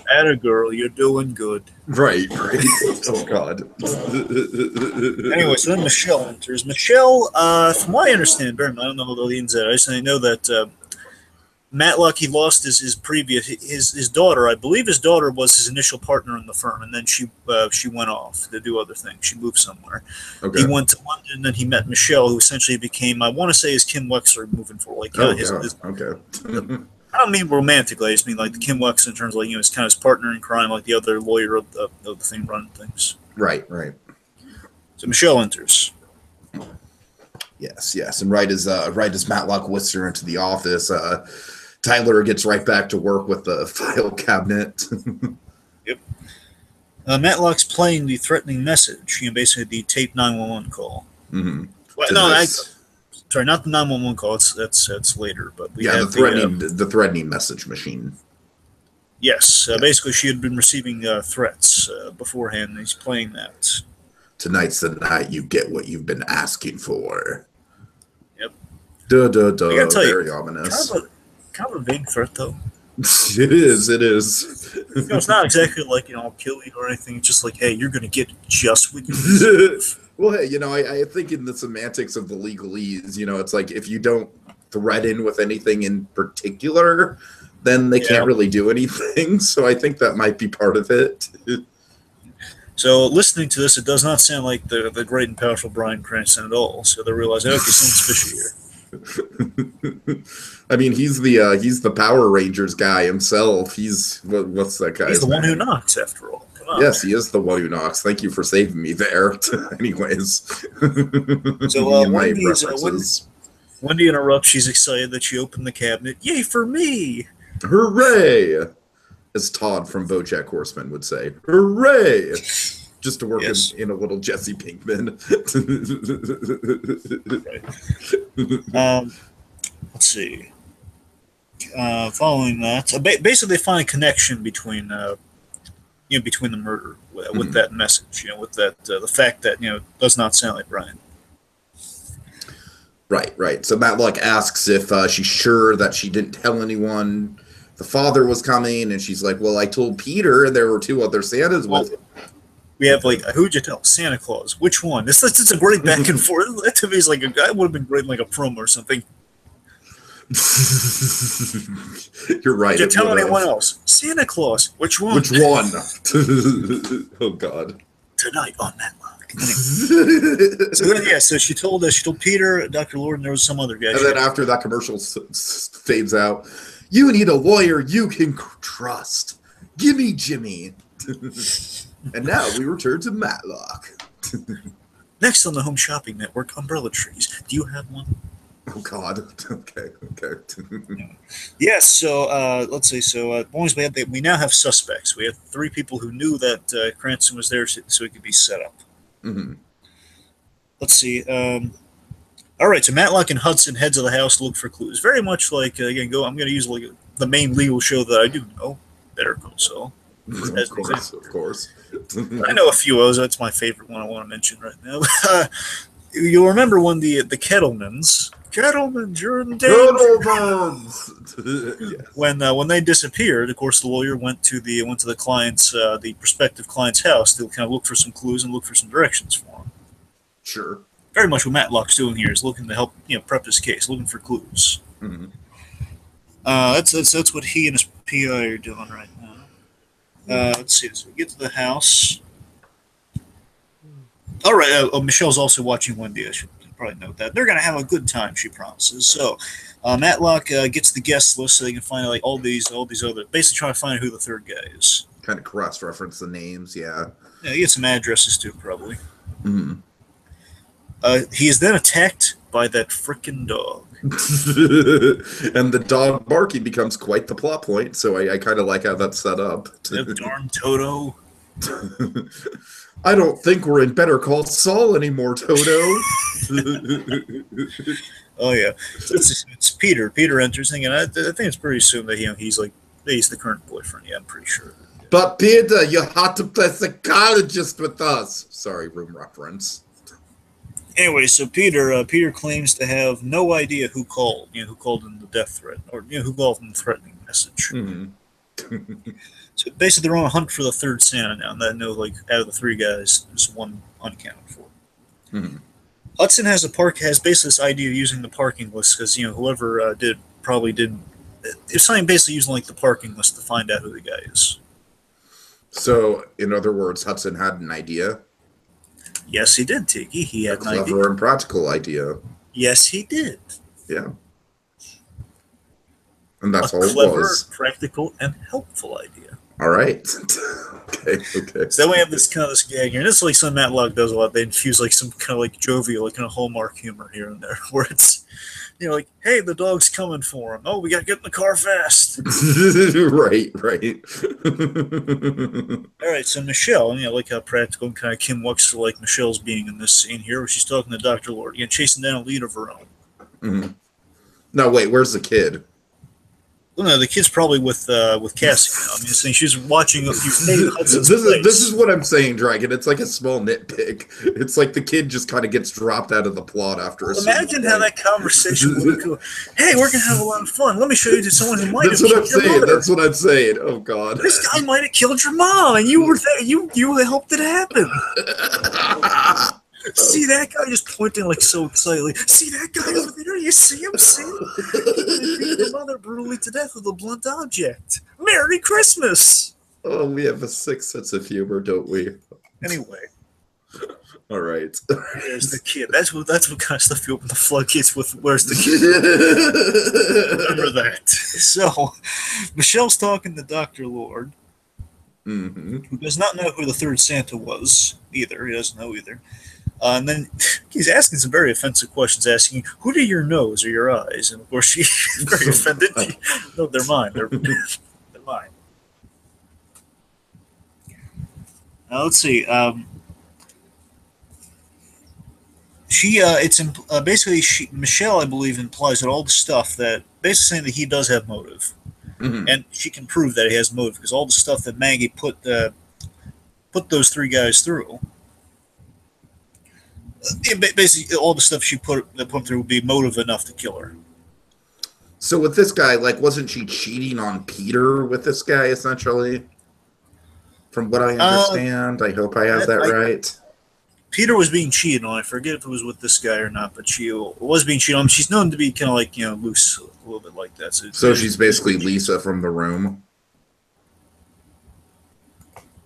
"Atta girl, you're doing good." Right. Oh God. Anyway, so then Michelle enters. Michelle, from what I understand, I don't know the ins and outs. I know that Matlock, he lost his daughter. I believe his daughter was his initial partner in the firm, and then she went off to do other things. She moved somewhere. Okay. He went to London, and then he met Michelle, who essentially became, I want to say, his Kim Wexler moving forward. Like, okay. I don't mean romantically. I just mean like the Kim Wex in terms of like his kind of his partner in crime, like the other lawyer of the thing running things. Right. So Michelle enters. Yes. And right as Matlock whisks her into the office, Tyler gets right back to work with the file cabinet. Yep. Matlock's playing the threatening message. Basically the tape 911 call. Mm-hmm. Well, no, sorry, not the 911 call. That's later, but we have the threatening message machine. Yes, basically she had been receiving threats beforehand, and he's playing that. Tonight's the night you get what you've been asking for. Yep. Very ominous. Kind of a vague threat, though. It is. It's not exactly like, I'll kill you or anything. It's just like, hey, you're going to get just what you deserve. Well, hey, I think in the semantics of the legalese, it's like if you don't threaten with anything in particular, then they can't really do anything. So I think that might be part of it. So listening to this, it does not sound like the great and powerful Bryan Cranston at all. So they realize, okay, something's fishy here. I mean, he's the Power Rangers guy himself. What's that guy? He's the one who knocks, after all. Yes, he is the one who knocks. Thank you for saving me there. Anyways, so Wendy interrupts. She's excited that she opened the cabinet. Yay for me! Hooray! As Todd from BoJack Horseman would say, hooray! Just to work in a little Jesse Pinkman. Let's see. Following that, basically they find a connection between between the murder with that message, with that the fact that does not sound like Bryan. Right. So Matlock asks if she's sure that she didn't tell anyone the father was coming, and she's like, "Well, I told Peter, and there were 2 other Santas with him." We have who'd you tell? Santa Claus. Which one? This is a great back and forth. That to me is like a guy would have been great in like a promo or something. You're right. Did you tell anyone else? Santa Claus. Which one? Which one? Oh God. Tonight on Matlock. So she told Peter, Dr. Lord, and there was some other guy. And then after that commercial fades out, you need a lawyer you can trust. Gimme Jimmy. And now we return to Matlock. Next on the Home Shopping Network, umbrella trees. Do you have one? Oh God. Okay. Yes. So let's see. So we now have suspects. We have 3 people who knew that Cranston was there, so it could be set up. Mm-hmm. Let's see. All right. So Matlock and Hudson heads of the house to look for clues. Very much like I'm going to use the main legal show that I do know, Better Call Saul. Of course. I know a few others. That's my favorite one I want to mention right now. You'll remember when the Kettlemans, you're in danger. When they disappeared, of course, the lawyer went to the client's, the prospective client's house to kind of look for some clues and look for some directions for him. Sure. Very much what Matlock's doing here is looking to help prep his case, looking for clues. Mm-hmm. That's what he and his PI are doing right now. Let's see. So we get to the house. All right. Michelle's also watching Wendy. I should probably note that. They're going to have a good time, she promises. So Matlock gets the guest list so they can find all these other, basically trying to find who the third guy is. Kind of cross-reference the names, yeah. Yeah, he gets some addresses too, probably. Mm-hmm. He is then attacked by that frickin' dog. And the dog barking becomes quite the plot point, so I kind of like how that's set up. Darn Toto. I don't think we're in Better Call Saul anymore, Toto. Oh yeah, it's Peter. Peter enters, and I think it's pretty assumed that he's the current boyfriend. Yeah, I'm pretty sure. But Peter, you had to play psychologist with us. Sorry, room reference. Anyway, so Peter claims to have no idea who called in the death threat, or who called in the threatening message. Mm-hmm. So basically, they're on a hunt for the third Santa now, and I know out of the 3 guys, there's one unaccounted for. Mm-hmm. Hudson has basically this idea of using the parking list because whoever did probably didn't. It's something basically using the parking list to find out who the guy is. So, in other words, Hudson had an idea. Yes, he did, Tiki. He had an idea. A clever and practical idea. Yes, he did. Yeah. And A that's all it clever, was. practical, and helpful idea. All right. Okay. So then we have this gag here, and it's like something Matlock does a lot. They infuse like some kind of like jovial, like kind of Hallmark humor here and there, where it's like, hey, the dog's coming for him. Oh, we gotta get in the car fast. Right. All right, so Michelle, like how practical and kind of Kim Wexler like Michelle's being in this scene here, where she's talking to Dr. Lord, again, chasing down a lead of her own. Mm-hmm. No, wait, where's the kid? Well, no, the kid's probably with Cassie now. I mean, saying she's watching. This is what I'm saying, Dragon. It's like a small nitpick. It's like the kid just kind of gets dropped out of the plot after a imagine how that conversation would go. Hey, we're gonna have a lot of fun. Let me show you to someone who might have killed your mother. That's what I'm saying. Oh God, this guy might have killed your mom, and you were you helped it happen. See that guy just pointing like so excitedly. See that guy over there? You see him? See him? He beat your mother brutally to death with a blunt object. Merry Christmas! Oh, we have a sick sense of humor, don't we? Anyway. All right. There's the kid. That's what kind of stuff you open the floodgates with. Where's the kid? Remember that. So, Michelle's talking to Dr. Lord, who does not know who the third Santa was either. He doesn't know either. And then he's asking some very offensive questions, asking, who do your nose or your eyes? And of course, she's very offended. No, they're mine. They're mine. Now, let's see. Michelle, I believe, implies that all the stuff that, basically saying that he does have motive. And she can prove that he has motive, because all the stuff that Maggie put those three guys through, basically all the stuff she put them through would be motive enough to kill her. So with this guy, like, wasn't she cheating on Peter with this guy, essentially? From what I understand, I hope I have that right. Peter was being cheated on. I forget if it was with this guy or not, but she was being cheated on. She's known to be kind of like, loose a little bit like that. So she's basically Lisa from The Room?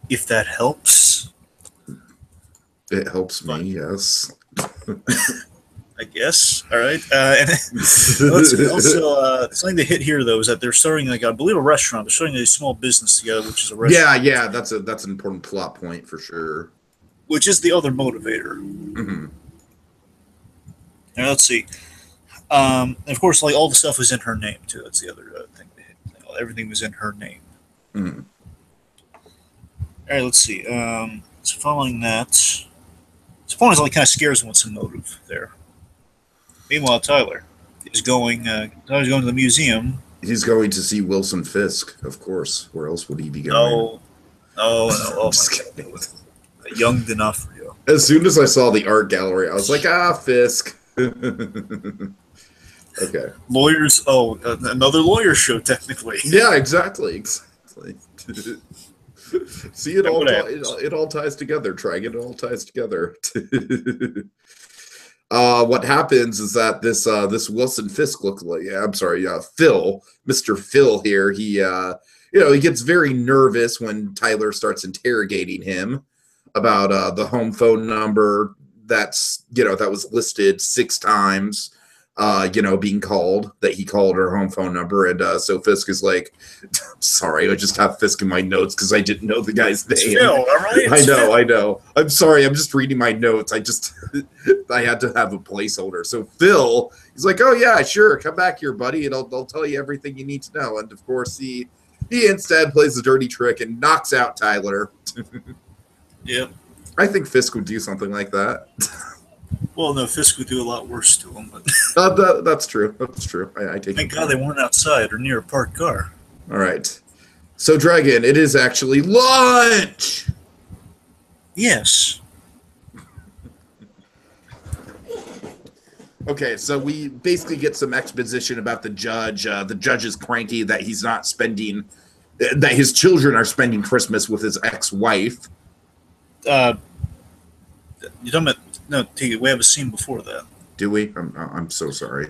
If that helps. It helps me, yes. I guess. All right. And also, something to hit here, though, is that they're starting, like, I believe, a restaurant. They're starting a small business together, which is a restaurant. Yeah, that's an important plot point for sure. Which is the other motivator. Now, let's see. Of course, like, all the stuff was in her name, too. That's the other thing to hit. Everything was in her name. All right, let's see. So following that, Spawn like kind of scares him with some motive there. Meanwhile, Tyler is going. Tyler's going to the museum. He's going to see Wilson Fisk, of course. Where else would he be going? Oh my God. Young D'Onofrio. As soon as I saw the art gallery, I was like, Fisk. Okay. Lawyers. Oh, another lawyer show, technically. Yeah, exactly. See, it all ties together, Trigon. It all ties together. What happens is that this Wilson Fisk Phil, Mr. Phil here, he gets very nervous when Tyler starts interrogating him about the home phone number that was listed 6 times. Being called, that he called her home phone number. And so Fisk is like, sorry, I just have Fisk in my notes because I didn't know the guy's name. Phil, all right? I know. I'm sorry, I'm just reading my notes. I had to have a placeholder. So Phil, he's like, oh yeah, sure, come back here, buddy, and I'll tell you everything you need to know. And of course, he instead plays a dirty trick and knocks out Tyler. Yep. I think Fisk would do something like that. Well, no, Fisk would do a lot worse to him. But that's true. That's true. I take. Thank God they weren't outside or near a parked car. All right. So, Dragon, it is actually lunch. Yes. Okay, so we basically get some exposition about the judge. The judge is cranky that he's not spending, that his children are spending Christmas with his ex-wife. You're talking about. No, we have a scene before that. Do we? I'm so sorry.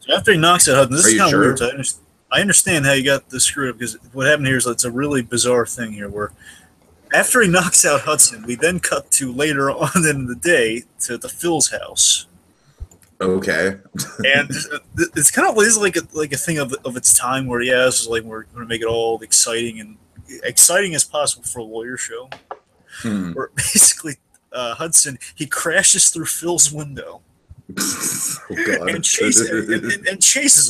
So after he knocks out Hudson, this is kind of sure? weird. I understand how you got this screwed up, because what happened here is it's a really bizarre thing here where after he knocks out Hudson, we then cut to later on in the day to Phil's house. Okay. And it's kind of is like a thing of its time where this is like we're going to make it all exciting as possible for a lawyer show. Where basically Hudson he crashes through Phil's window. Oh, and chases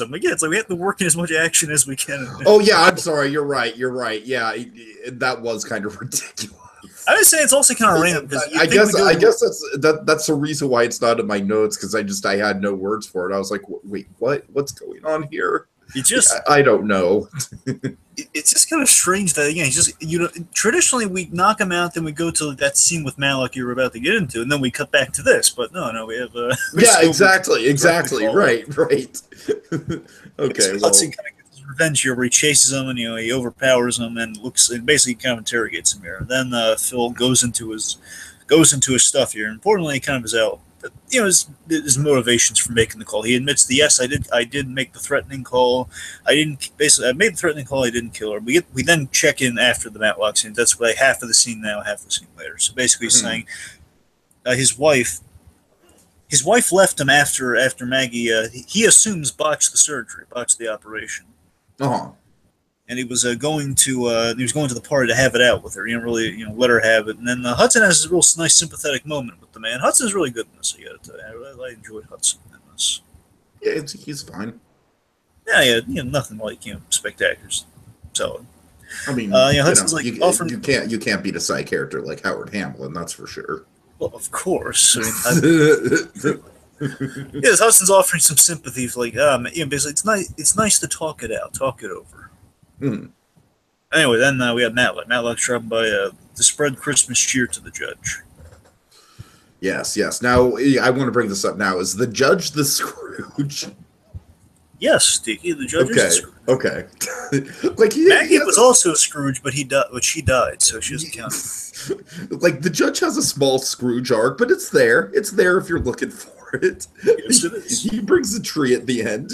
him again. It's like we have to work in as much action as we can. Oh yeah, I'm sorry. You're right. Yeah, that was kind of ridiculous. I would say it's also kind of random because I guess that's the reason why it's not in my notes because I had no words for it. I was like, wait, what's going on here? I don't know. It's just kind of strange that he's just traditionally we knock him out, then we go to that scene with Matlock you were about to get into, and then we cut back to this. But no, we have exactly, right. Okay, Hudson kind of gets his revenge here, where he chases him and he overpowers him and basically kind of interrogates him here. Then Phil goes into his stuff here. Importantly, kind of his out. His motivations for making the call. He admits yes, I did make the threatening call. I made the threatening call. I didn't kill her. We then check in after the Matlock scene. That's like half of the scene now, half of the scene later. So basically, he's saying his wife left him after Maggie. He assumes botched the operation. And he was going to the party to have it out with her. He didn't really let her have it. And then Hudson has this real nice sympathetic moment with the man. Hudson's really good in this. I gotta tell you, I enjoyed Hudson in this. Yeah, he's fine. Yeah, nothing like spectacular. So, I mean, Hudson's you can't beat a side character like Howard Hamlin, that's for sure. Well, of course. Yes, Hudson's offering some sympathy for basically it's nice to talk it out, talk it over. Anyway, then we have Matlock. Matlock's trapped by to spread Christmas cheer to the judge. Yes. Now, I want to bring this up now. Is the judge the Scrooge? Yes, Sticky, the judge is the Scrooge. Okay. Maggie was also a Scrooge, but she died, so she doesn't count. The judge has a small Scrooge arc, but it's there. It's there if you're looking for it. Yes, it is. He brings a tree at the end.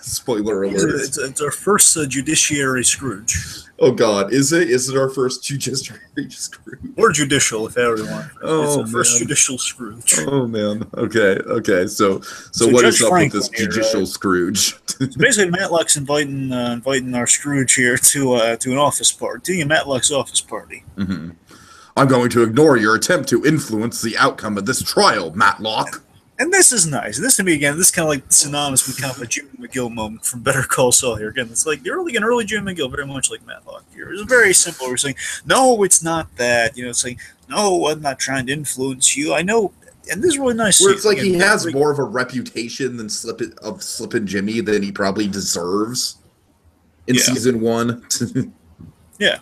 Spoiler alert. It's our first judiciary Scrooge. Oh God, is it? Is it our first judiciary Scrooge? Or judicial, if everyone. Oh, it's our first judicial Scrooge. Oh man. Okay. So what Judge is up Franklin with this judicial Scrooge? So basically, Matlock's inviting our Scrooge here to an office party, Matlock's office party. Mm-hmm. I'm going to ignore your attempt to influence the outcome of this trial, Matlock. And this is nice. This to me again, this is kind of like synonymous with kind of a Jim McGill moment from Better Call Saul here. Again, it's like the early Jim McGill, very much like Matlock here. It's very simple. We're saying, no, it's not that. It's like, no, I'm not trying to influence you. I know, and this is really nice. Where it's like he has more of a reputation than Slippin' Jimmy than he probably deserves in season 1. Yeah.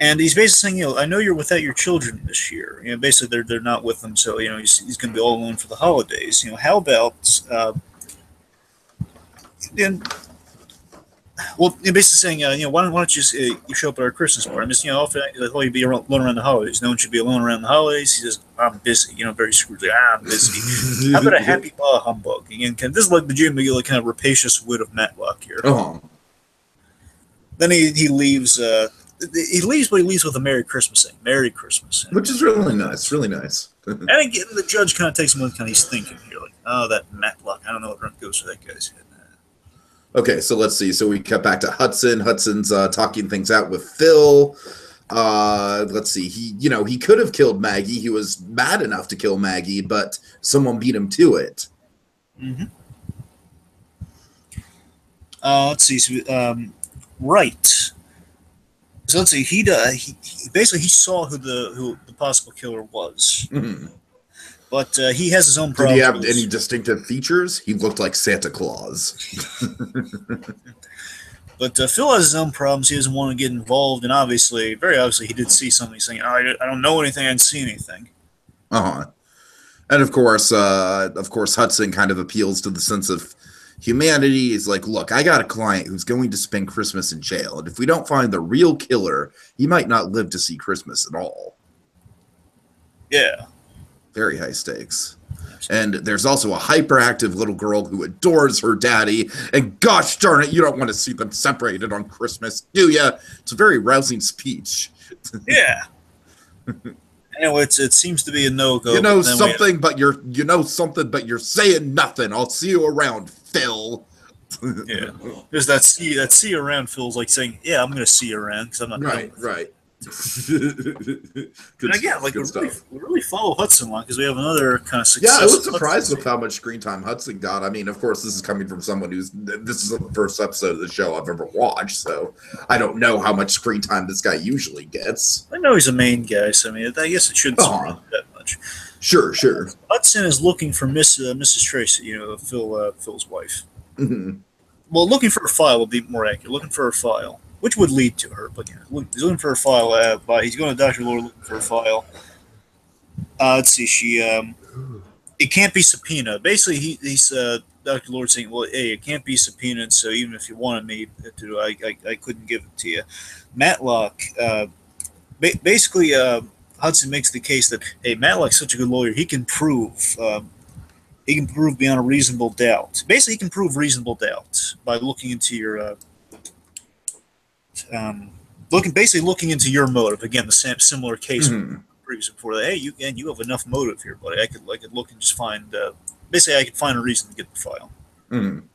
And he's basically saying, I know you're without your children this year. Basically they're not with them, so he's going to be all alone for the holidays. How about basically saying, why don't you show up at our Christmas party? I'm just often you'd be alone around the holidays. No one should be alone around the holidays. He says, I'm busy. Very Scrooge. I'm busy. How about a happy humbug? Again, this is like the Jim McGill kind of rapacious wit of Matlock here. Then he leaves. He leaves, but he leaves with a Merry Christmas thing. Merry Christmas. Which is really nice. Really nice. And again, the judge kind of takes him with he's thinking here. Like, that Matlock. I don't know what goes through that guy's head. Okay, so let's see. So we cut back to Hudson. Hudson's talking things out with Phil. Let's see. He could have killed Maggie. He was mad enough to kill Maggie, but someone beat him to it. Mm-hmm. Let's see. So, right. So let's see. He basically saw who the possible killer was, but he has his own problems. Did he have any distinctive features? He looked like Santa Claus. But Phil has his own problems. He doesn't want to get involved, and very obviously, he did see something. He's saying, "I don't know anything. I didn't see anything." And of course, Hudson kind of appeals to the sense of humanity. Is like, look, I got a client who's going to spend Christmas in jail, and if we don't find the real killer, he might not live to see Christmas at all. Yeah. Very high stakes. And there's also a hyperactive little girl who adores her daddy, and gosh darn it, you don't want to see them separated on Christmas, do ya? It's a very rousing speech. Yeah. Anyway, it seems to be a no-go. You know something, but you're saying nothing. I'll see you around, Phil. Yeah, there's that see you around feels like saying, yeah, I'm going to see you around because I'm not right, right. And again, like we really follow Hudson along because we have another kind of success. Yeah, I was surprised with how much screen time Hudson got. I mean, of course, this is coming from someone this is the first episode of the show I've ever watched, so I don't know how much screen time this guy usually gets. I know he's a main guy, so I mean, I guess it shouldn't surprise me that much. Sure. Hudson is looking for Mrs. Tracy, Phil's wife. Mm-hmm. Well, looking for her file would be more accurate. Looking for her file, which would lead to her, but yeah, he's looking for her file. He's going to Dr. Lord looking for her file. Let's see. It can't be subpoenaed. Basically, he's Dr. Lord saying, well, hey, it can't be subpoenaed. So even if you wanted me to, I couldn't give it to you. Matlock. Basically, Hudson makes the case that hey, Matlock's such a good lawyer. He can prove. He can prove beyond a reasonable doubt. Basically, he can prove reasonable doubt by looking into your looking into your motive. Again, the similar case previous before that. Hey, you have enough motive here, buddy. I could look and just find. Basically, I could find a reason to get the file. Mm-hmm.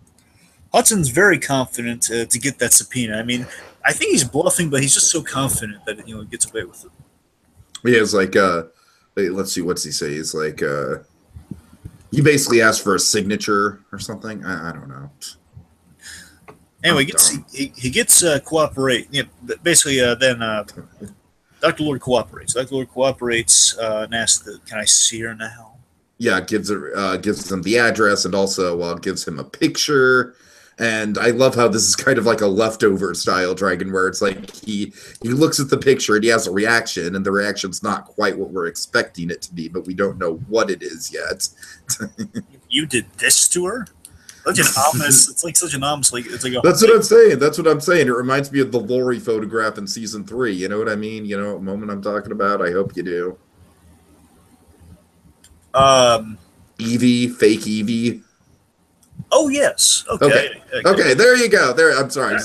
Hudson's very confident to get that subpoena. I mean, I think he's bluffing, but he's just so confident that he gets away with it. Yeah, it's like let's see, what's he say? He's like he basically asked for a signature or something. I don't know. Anyway, he gets cooperate. Yeah, basically, then Dr. Lord cooperates. Dr. Lord cooperates and asks, "Can I see her now?" Yeah, gives him the address and also gives him a picture. And I love how this is kind of like a leftover style Dragon, where it's like he looks at the picture and he has a reaction, and the reaction's not quite what we're expecting it to be, but we don't know what it is yet. You did this to her? Such an ominous. It's like such an ominous. It's like that's what I'm saying. That's what I'm saying. It reminds me of the Lori photograph in season 3. You know what I mean? You know what moment I'm talking about? I hope you do. Evie, fake Evie. Oh yes. Okay. There you go. There. I'm sorry.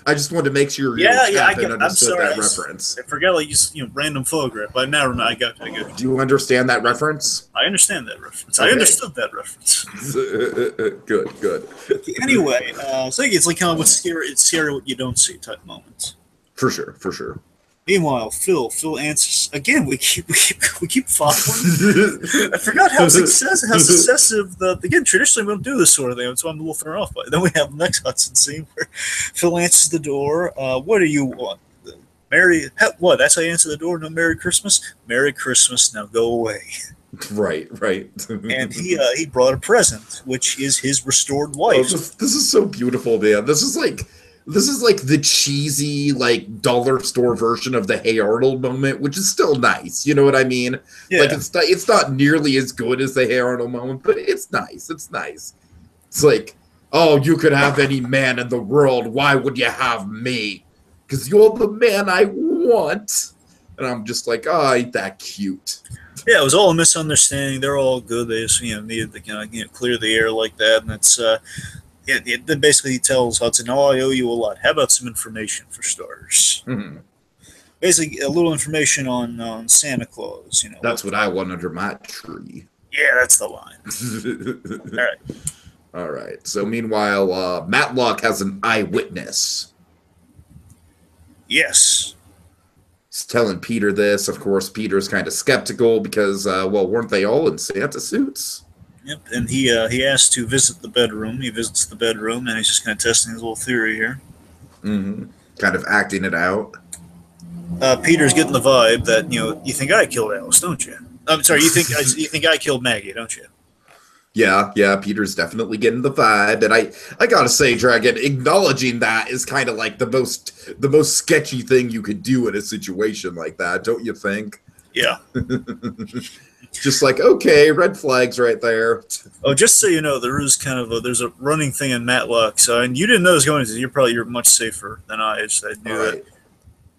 I just wanted to make sure you understood that reference. I forgot I used random photograph, but now I got it. Do you understand that reference? I understand that reference. Okay. I understood that reference. Good. Anyway, so it's like kind of what's scary. It's scary what you don't see type moment. For sure. Meanwhile, Phil answers again. We keep following. I forgot how successive again. Traditionally, we don't do this sort of thing, so I'm a little thrown off by it. Then we have the next Hudson scene where Phil answers the door. What do you want? What? That's how you answer the door. No, Merry Christmas. Merry Christmas. Now go away. Right. And he brought a present, which is his restored wife. Oh, this is so beautiful, man. This is like the cheesy, like dollar store version of the Hey Arnold moment, which is still nice. You know what I mean? Yeah. Like it's not nearly as good as the Hey Arnold moment, but it's nice. It's nice. It's like, oh, you could have any man in the world. Why would you have me? Because you're the man I want. And I'm just like, oh, ain't that cute? Yeah, it was all a misunderstanding. They're all good. They just needed to clear the air like that, and it's. Then basically he tells Hudson, "Oh, I owe you a lot. How about some information for starters?" Mm-hmm. Basically, a little information on Santa Claus. That's what I want under my tree. Yeah, that's the line. All right. So meanwhile, Matlock has an eyewitness. Yes. He's telling Peter this. Of course, Peter's kind of skeptical because, weren't they all in Santa suits? Yep, and he asked to visit the bedroom. He visits the bedroom, and he's just kind of testing his little theory here. Mm-hmm. Kind of acting it out. Peter's getting the vibe that you think I killed Alice, don't you? I'm sorry, you think I killed Maggie, don't you? Yeah. Peter's definitely getting the vibe, and I gotta say, Dragon, acknowledging that is kind of like the most sketchy thing you could do in a situation like that, don't you think? Yeah. Just like, okay, red flags right there. Oh, just so you know, there is kind of there's a running thing in Matlock. So, and you didn't know it was going to. You're much safer than I knew that.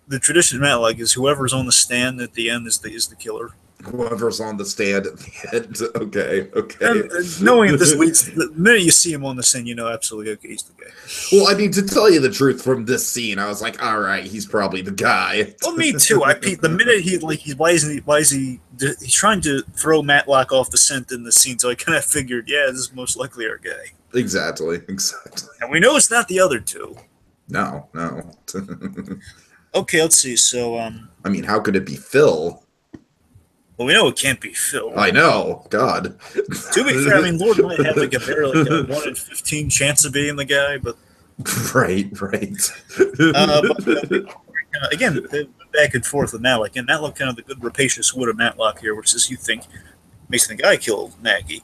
The tradition in Matlock is whoever's on the stand at the end is the killer. Whoever's on the stand at the end. Okay. And knowing this leads, the minute you see him on the stand, you know absolutely okay, he's the guy. Well, I mean, to tell you the truth, from this scene, I was like, all right, he's probably the guy. Well, me too. The minute he's trying to throw Matlock off the scent in the scene, so I kind of figured, yeah, this is most likely our guy. Exactly. And we know it's not the other two. No. Okay, let's see. So, I mean, how could it be Phil? well, we know it can't be Phil. I know. God. To be fair, I mean, Lord might have like a 1 in 15 chance of being the guy, but Right. Again, back and forth with Matlock, and Matlock kind of the good rapacious wit of Matlock here, which is makes the guy killed Maggie.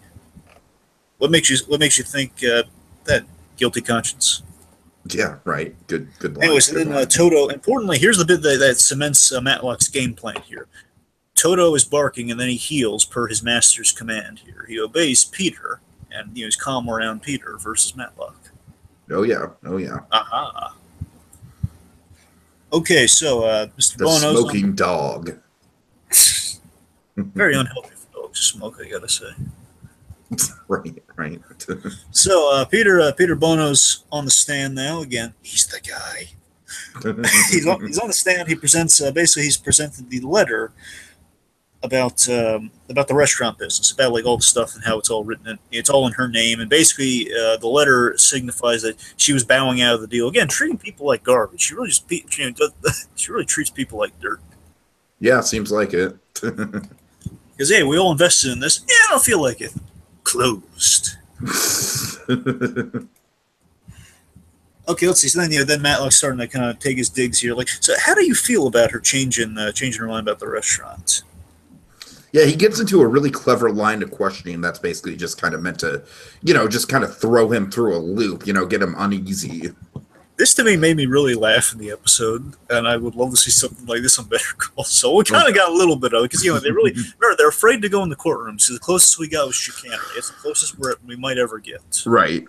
What makes you think that guilty conscience? Yeah, right. Good line. Anyways, and then Toto. Importantly, here's the bit that cements Matlock's game plan here. Toto is barking, and then he heals per his master's command. Here, he obeys Peter, and he's calm around Peter versus Matlock. Oh yeah. Aha. Okay, so Mr. The Bono's smoking dog. very unhealthy for dogs to smoke, I gotta say. Right. So Peter Bono's on the stand now. Again, he's the guy. he's on the stand. He presents basically he's presented the letter about the restaurant business, about like all the stuff and how it's all written. It's all in her name, and basically the letter signifies that she was bowing out of the deal. Again, treating people like garbage. She really she really treats people like dirt. Yeah, seems like it. Because hey, we all invested in this. Yeah, I don't feel like it. Closed. Okay, let's see. So then Matlock's starting to kind of take his digs here. Like, so how do you feel about her changing her mind about the restaurant? Yeah, he gets into a really clever line of questioning that's basically just kind of meant to, just kind of throw him through a loop, get him uneasy. This to me made me really laugh in the episode, and I would love to see something like this on Better Call Saul. We kind of got a little bit of it because they really they're afraid to go in the courtroom. So the closest we got was chicanery. It's the closest we might ever get. Right.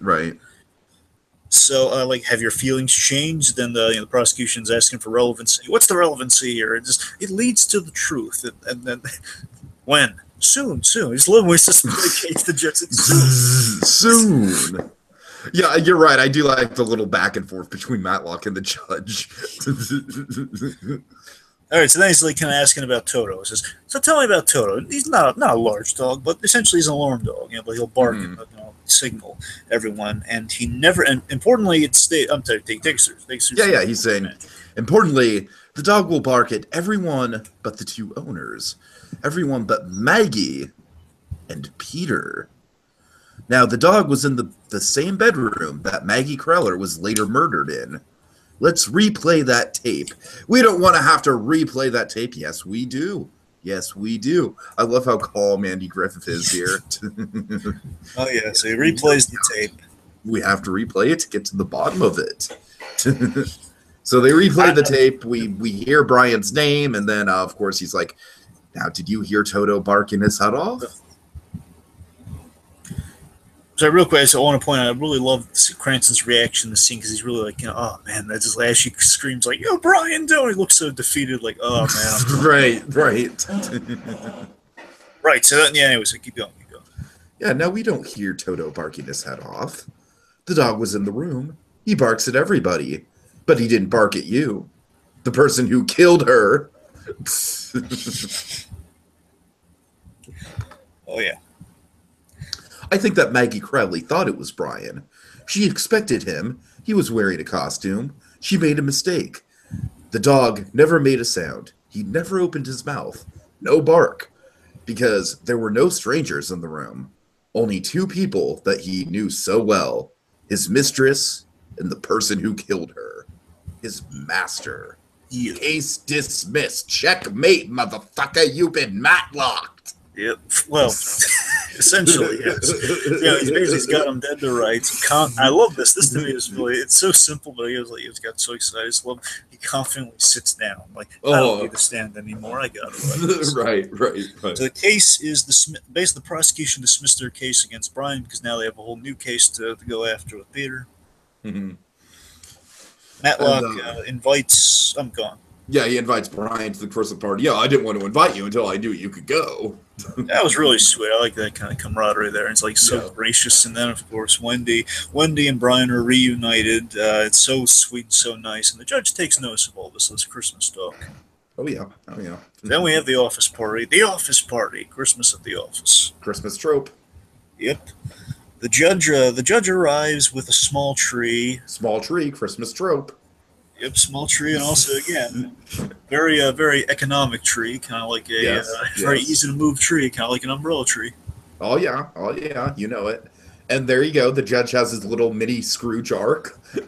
So, have your feelings changed? Then the prosecution's asking for relevancy. What's the relevancy here? It leads to the truth, and then when soon. He's living with this case. The judge said soon. Yeah, you're right. I do like the little back and forth between Matlock and the judge. All right, so then he's kind of asking about Toto. He says, "So tell me about Toto. He's not a large dog, but essentially he's an alarm dog. But he'll bark and signal everyone, and he never. And importantly, I'm sorry, take Yeah. He's saying, importantly, the dog will bark at everyone but the two owners, everyone but Maggie and Peter. Now, the dog was in the same bedroom that Maggie Kreller was later murdered in. Let's replay that tape. We don't want to have to replay that tape. Yes, we do. I love how calm Andy Griffith is here. Oh, yeah. So he replays the tape. We have to replay it to get to the bottom of it. So they replay the tape. We hear Brian's name, and then, of course, he's like, now, did you hear Toto barking his head off? So real quick, I want to point out, I really love Cranston's reaction to the scene because he's really like, oh man, that's just like as she screams like, "Yo, Brian, don't!" He looks so defeated, like, oh man. Right. So anyway, so keep going. Yeah. Now we don't hear Toto barking his head off. The dog was in the room. He barks at everybody, but he didn't bark at you, the person who killed her. Oh yeah. I think that Maggie Crowley thought it was Brian. She expected him. He was wearing a costume. She made a mistake. The dog never made a sound. He never opened his mouth. No bark. Because there were no strangers in the room. Only two people that he knew so well. His mistress and the person who killed her. His master. Case dismissed. Checkmate, motherfucker. You've been matlocked. Yep. Well, essentially, yes. He's got him dead to rights. I love this. This to me is it's so simple, but he got so excited. I just love he confidently sits down. Like, I don't need to stand anymore. I got it. Right. So the case is basically the prosecution dismissed their case against Brian because now they have a whole new case to go after with Peter. Mm-hmm. Matlock invites. I'm gone. Yeah, he invites Brian to the Christmas party. Yeah, I didn't want to invite you until I knew you could go. That was really sweet. I like that kind of camaraderie there. It's like so Yeah. gracious. And then, of course, Wendy and Brian are reunited. It's so sweet and so nice. And the judge takes notice of all this Christmas talk. Oh yeah. Oh yeah. Then we have the office party. The office party. Christmas at the office. Christmas trope. Yep. The judge arrives with a small tree. Small tree. Christmas trope. Yep, small tree, and also again, very economic tree, kind of like a Yes. very Yes. easy to move tree, kind of like an umbrella tree. Oh yeah. Oh yeah. You know it. And there you go. The judge has his little mini Scrooge arc. We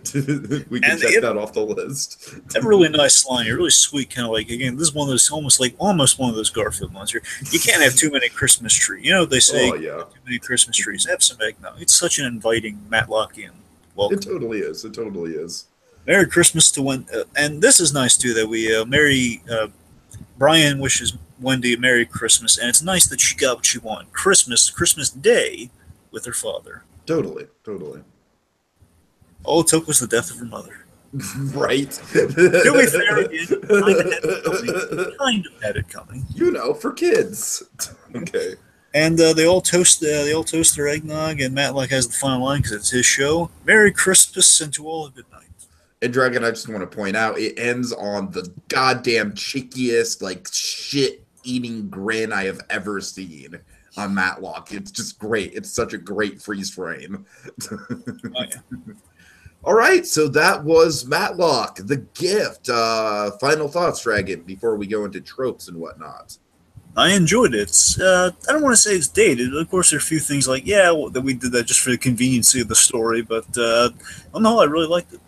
can And check that off the list. a really nice line, a really sweet, kind of like again, this is one of those almost one of those Garfield ones here. You can't have too many Christmas trees. You know what they say, Oh yeah. too many Christmas trees. Have some eggnog. It's such an inviting Matlockian welcome. It totally is. It totally is. Merry Christmas to Wendy, and this is nice too that we Brian wishes Wendy a Merry Christmas, and it's nice that she got what she wanted. Christmas Day with her father. Totally. Totally. All it took was the death of her mother. Right. To be fair, it kind of had it coming. You know, for kids. Okay. And they all toast their eggnog, and Matlock has the final line because it's his show. Merry Christmas, and to all a good night. And Dragon, I just want to point out, it ends on the goddamn cheekiest, like, shit-eating grin I have ever seen on Matlock. It's just great. It's such a great freeze frame. Oh, yeah. All right, so that was Matlock, The Gift. Final thoughts, Dragon, before we go into tropes and whatnot. I enjoyed it. I don't want to say it's dated. Of course, there are a few things like, that we did that just for the conveniency of the story, but on the whole, I really liked it.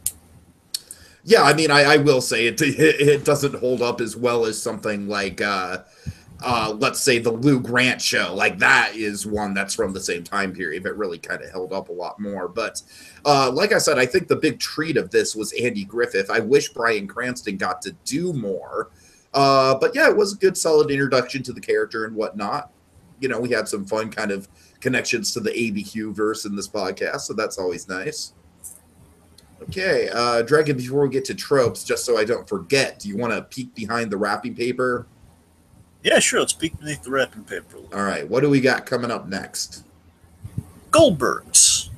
Yeah, I mean, I will say it doesn't hold up as well as something like, let's say, the Lou Grant show. Like, that is one that's from the same time period. It really kind of held up a lot more. But like I said, I think the big treat of this was Andy Griffith. I wish Bryan Cranston got to do more. But yeah, it was a good, solid introduction to the character and whatnot. You know, we had some fun kind of connections to the ABQ verse in this podcast, so that's always nice. Okay, Dragon, before we get to tropes, just so I don't forget, do you want to peek behind the wrapping paper? Yeah, sure. Let's peek beneath the wrapping paper. All right, what do we got coming up next? Goldbergs.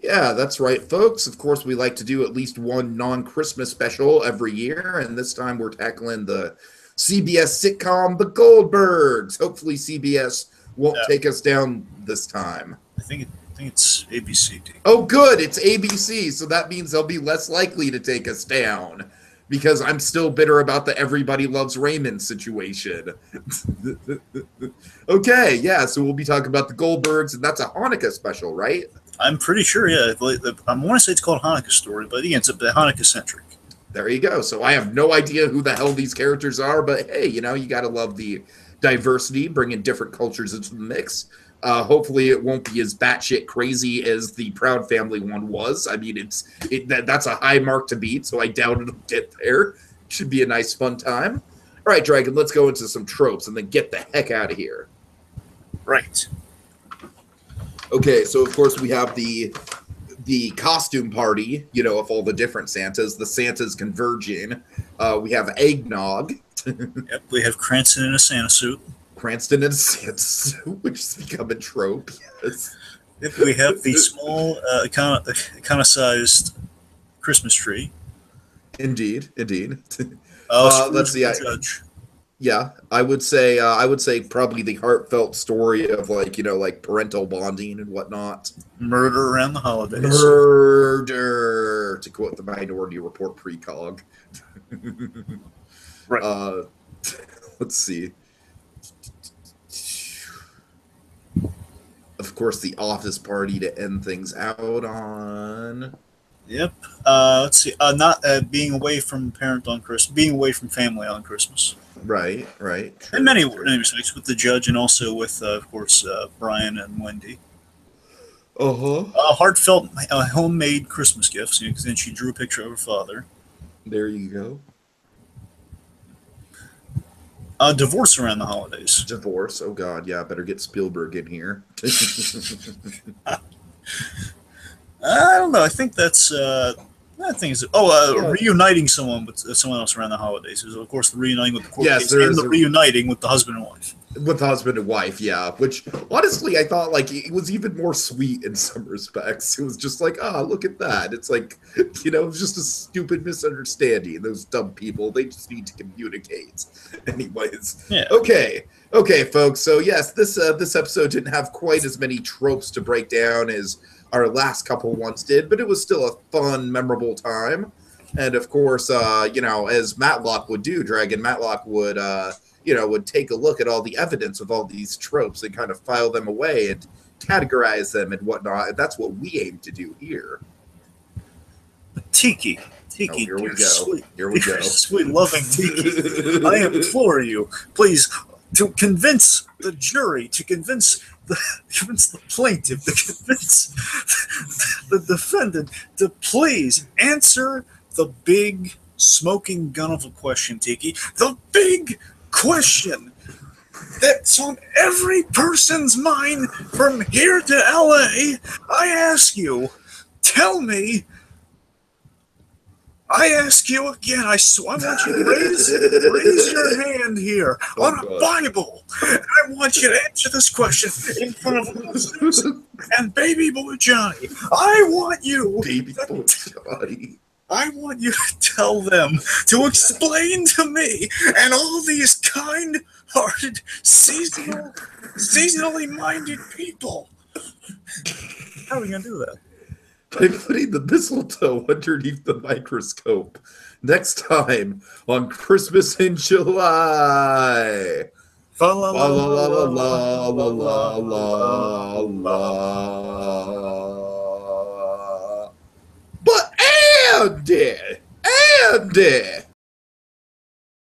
Yeah, that's right, folks. Of course, we like to do at least one non-Christmas special every year, and this time we're tackling the CBS sitcom The Goldbergs. Hopefully CBS won't take us down this time. I think it's ABC. Oh, good. It's ABC, so that means they'll be less likely to take us down because I'm still bitter about the Everybody Loves Raymond situation. Okay, yeah, so we'll be talking about the Goldbergs, and that's a Hanukkah special, right? I'm pretty sure, yeah. I want to say it's called Hanukkah Story, but again, it's a bit Hanukkah-centric. There you go. So I have no idea who the hell these characters are, but hey, you know, you got to love the diversity, bringing different cultures into the mix. Hopefully it won't be as batshit crazy as the Proud Family one was. I mean, that's a high mark to beat, so I doubt it'll get there. Should be a nice, fun time. All right, Dragon, let's go into some tropes and then get the heck out of here. Right. Okay, so of course we have the costume party, you know, of all the different Santas. The Santas converging. We have eggnog. Yep, we have Cranston in a Santa suit. Cranston in a Santa suit, which has become a trope. Yes. Yep, we have the small, econo-sized Christmas tree. Indeed. Let's see. Judge. Yeah, I would say probably the heartfelt story of like parental bonding and whatnot. Murder around the holidays. Murder, to quote the Minority Report precog. Right. Let's see. Of course, the office party to end things out on. Yep. Let's see. Not being away from parent on Christmas, being away from family on Christmas. Right. In many respects, with the judge and also with, of course, Brian and Wendy. Heartfelt, homemade Christmas gifts. Because then she drew a picture of her father. There you go. Divorce around the holidays. Divorce. Oh God, yeah. Better get Spielberg in here. I don't know. I think that's That thing is reuniting someone with someone else around the holidays. Is of course the reuniting with the court case and the reuniting with the husband and wife. With husband and wife, yeah. Which honestly, I thought like it was even more sweet in some respects. It was just like, look at that. It's like, it was just a stupid misunderstanding. Those dumb people, they just need to communicate. Anyways, yeah. Okay, folks. So yes, this episode didn't have quite as many tropes to break down as our last couple ones did, but it was still a fun, memorable time. And of course, as Matlock would do, Dragon Matlock would, would take a look at all the evidence of all these tropes and kind of file them away and categorize them and whatnot. And that's what we aim to do here. Tiki, here we go. Sweet, here we go. Sweet, loving Tiki. I implore you, please, to convince the jury, to convince the plaintiff, to convince the defendant to please answer the big smoking gun of a question, Tiki. The big question that's on every person's mind from here to LA. I ask you, tell me. I ask you again, I want you to raise your hand here on a Bible. I want you to answer this question in front of us and baby boy Johnny. I want you to tell them, to explain to me and all these kind-hearted, seasonally minded people. How are we going to do that? By putting the mistletoe underneath the microscope. Next time on Christmas in July. La la la la la la la la. But Andy.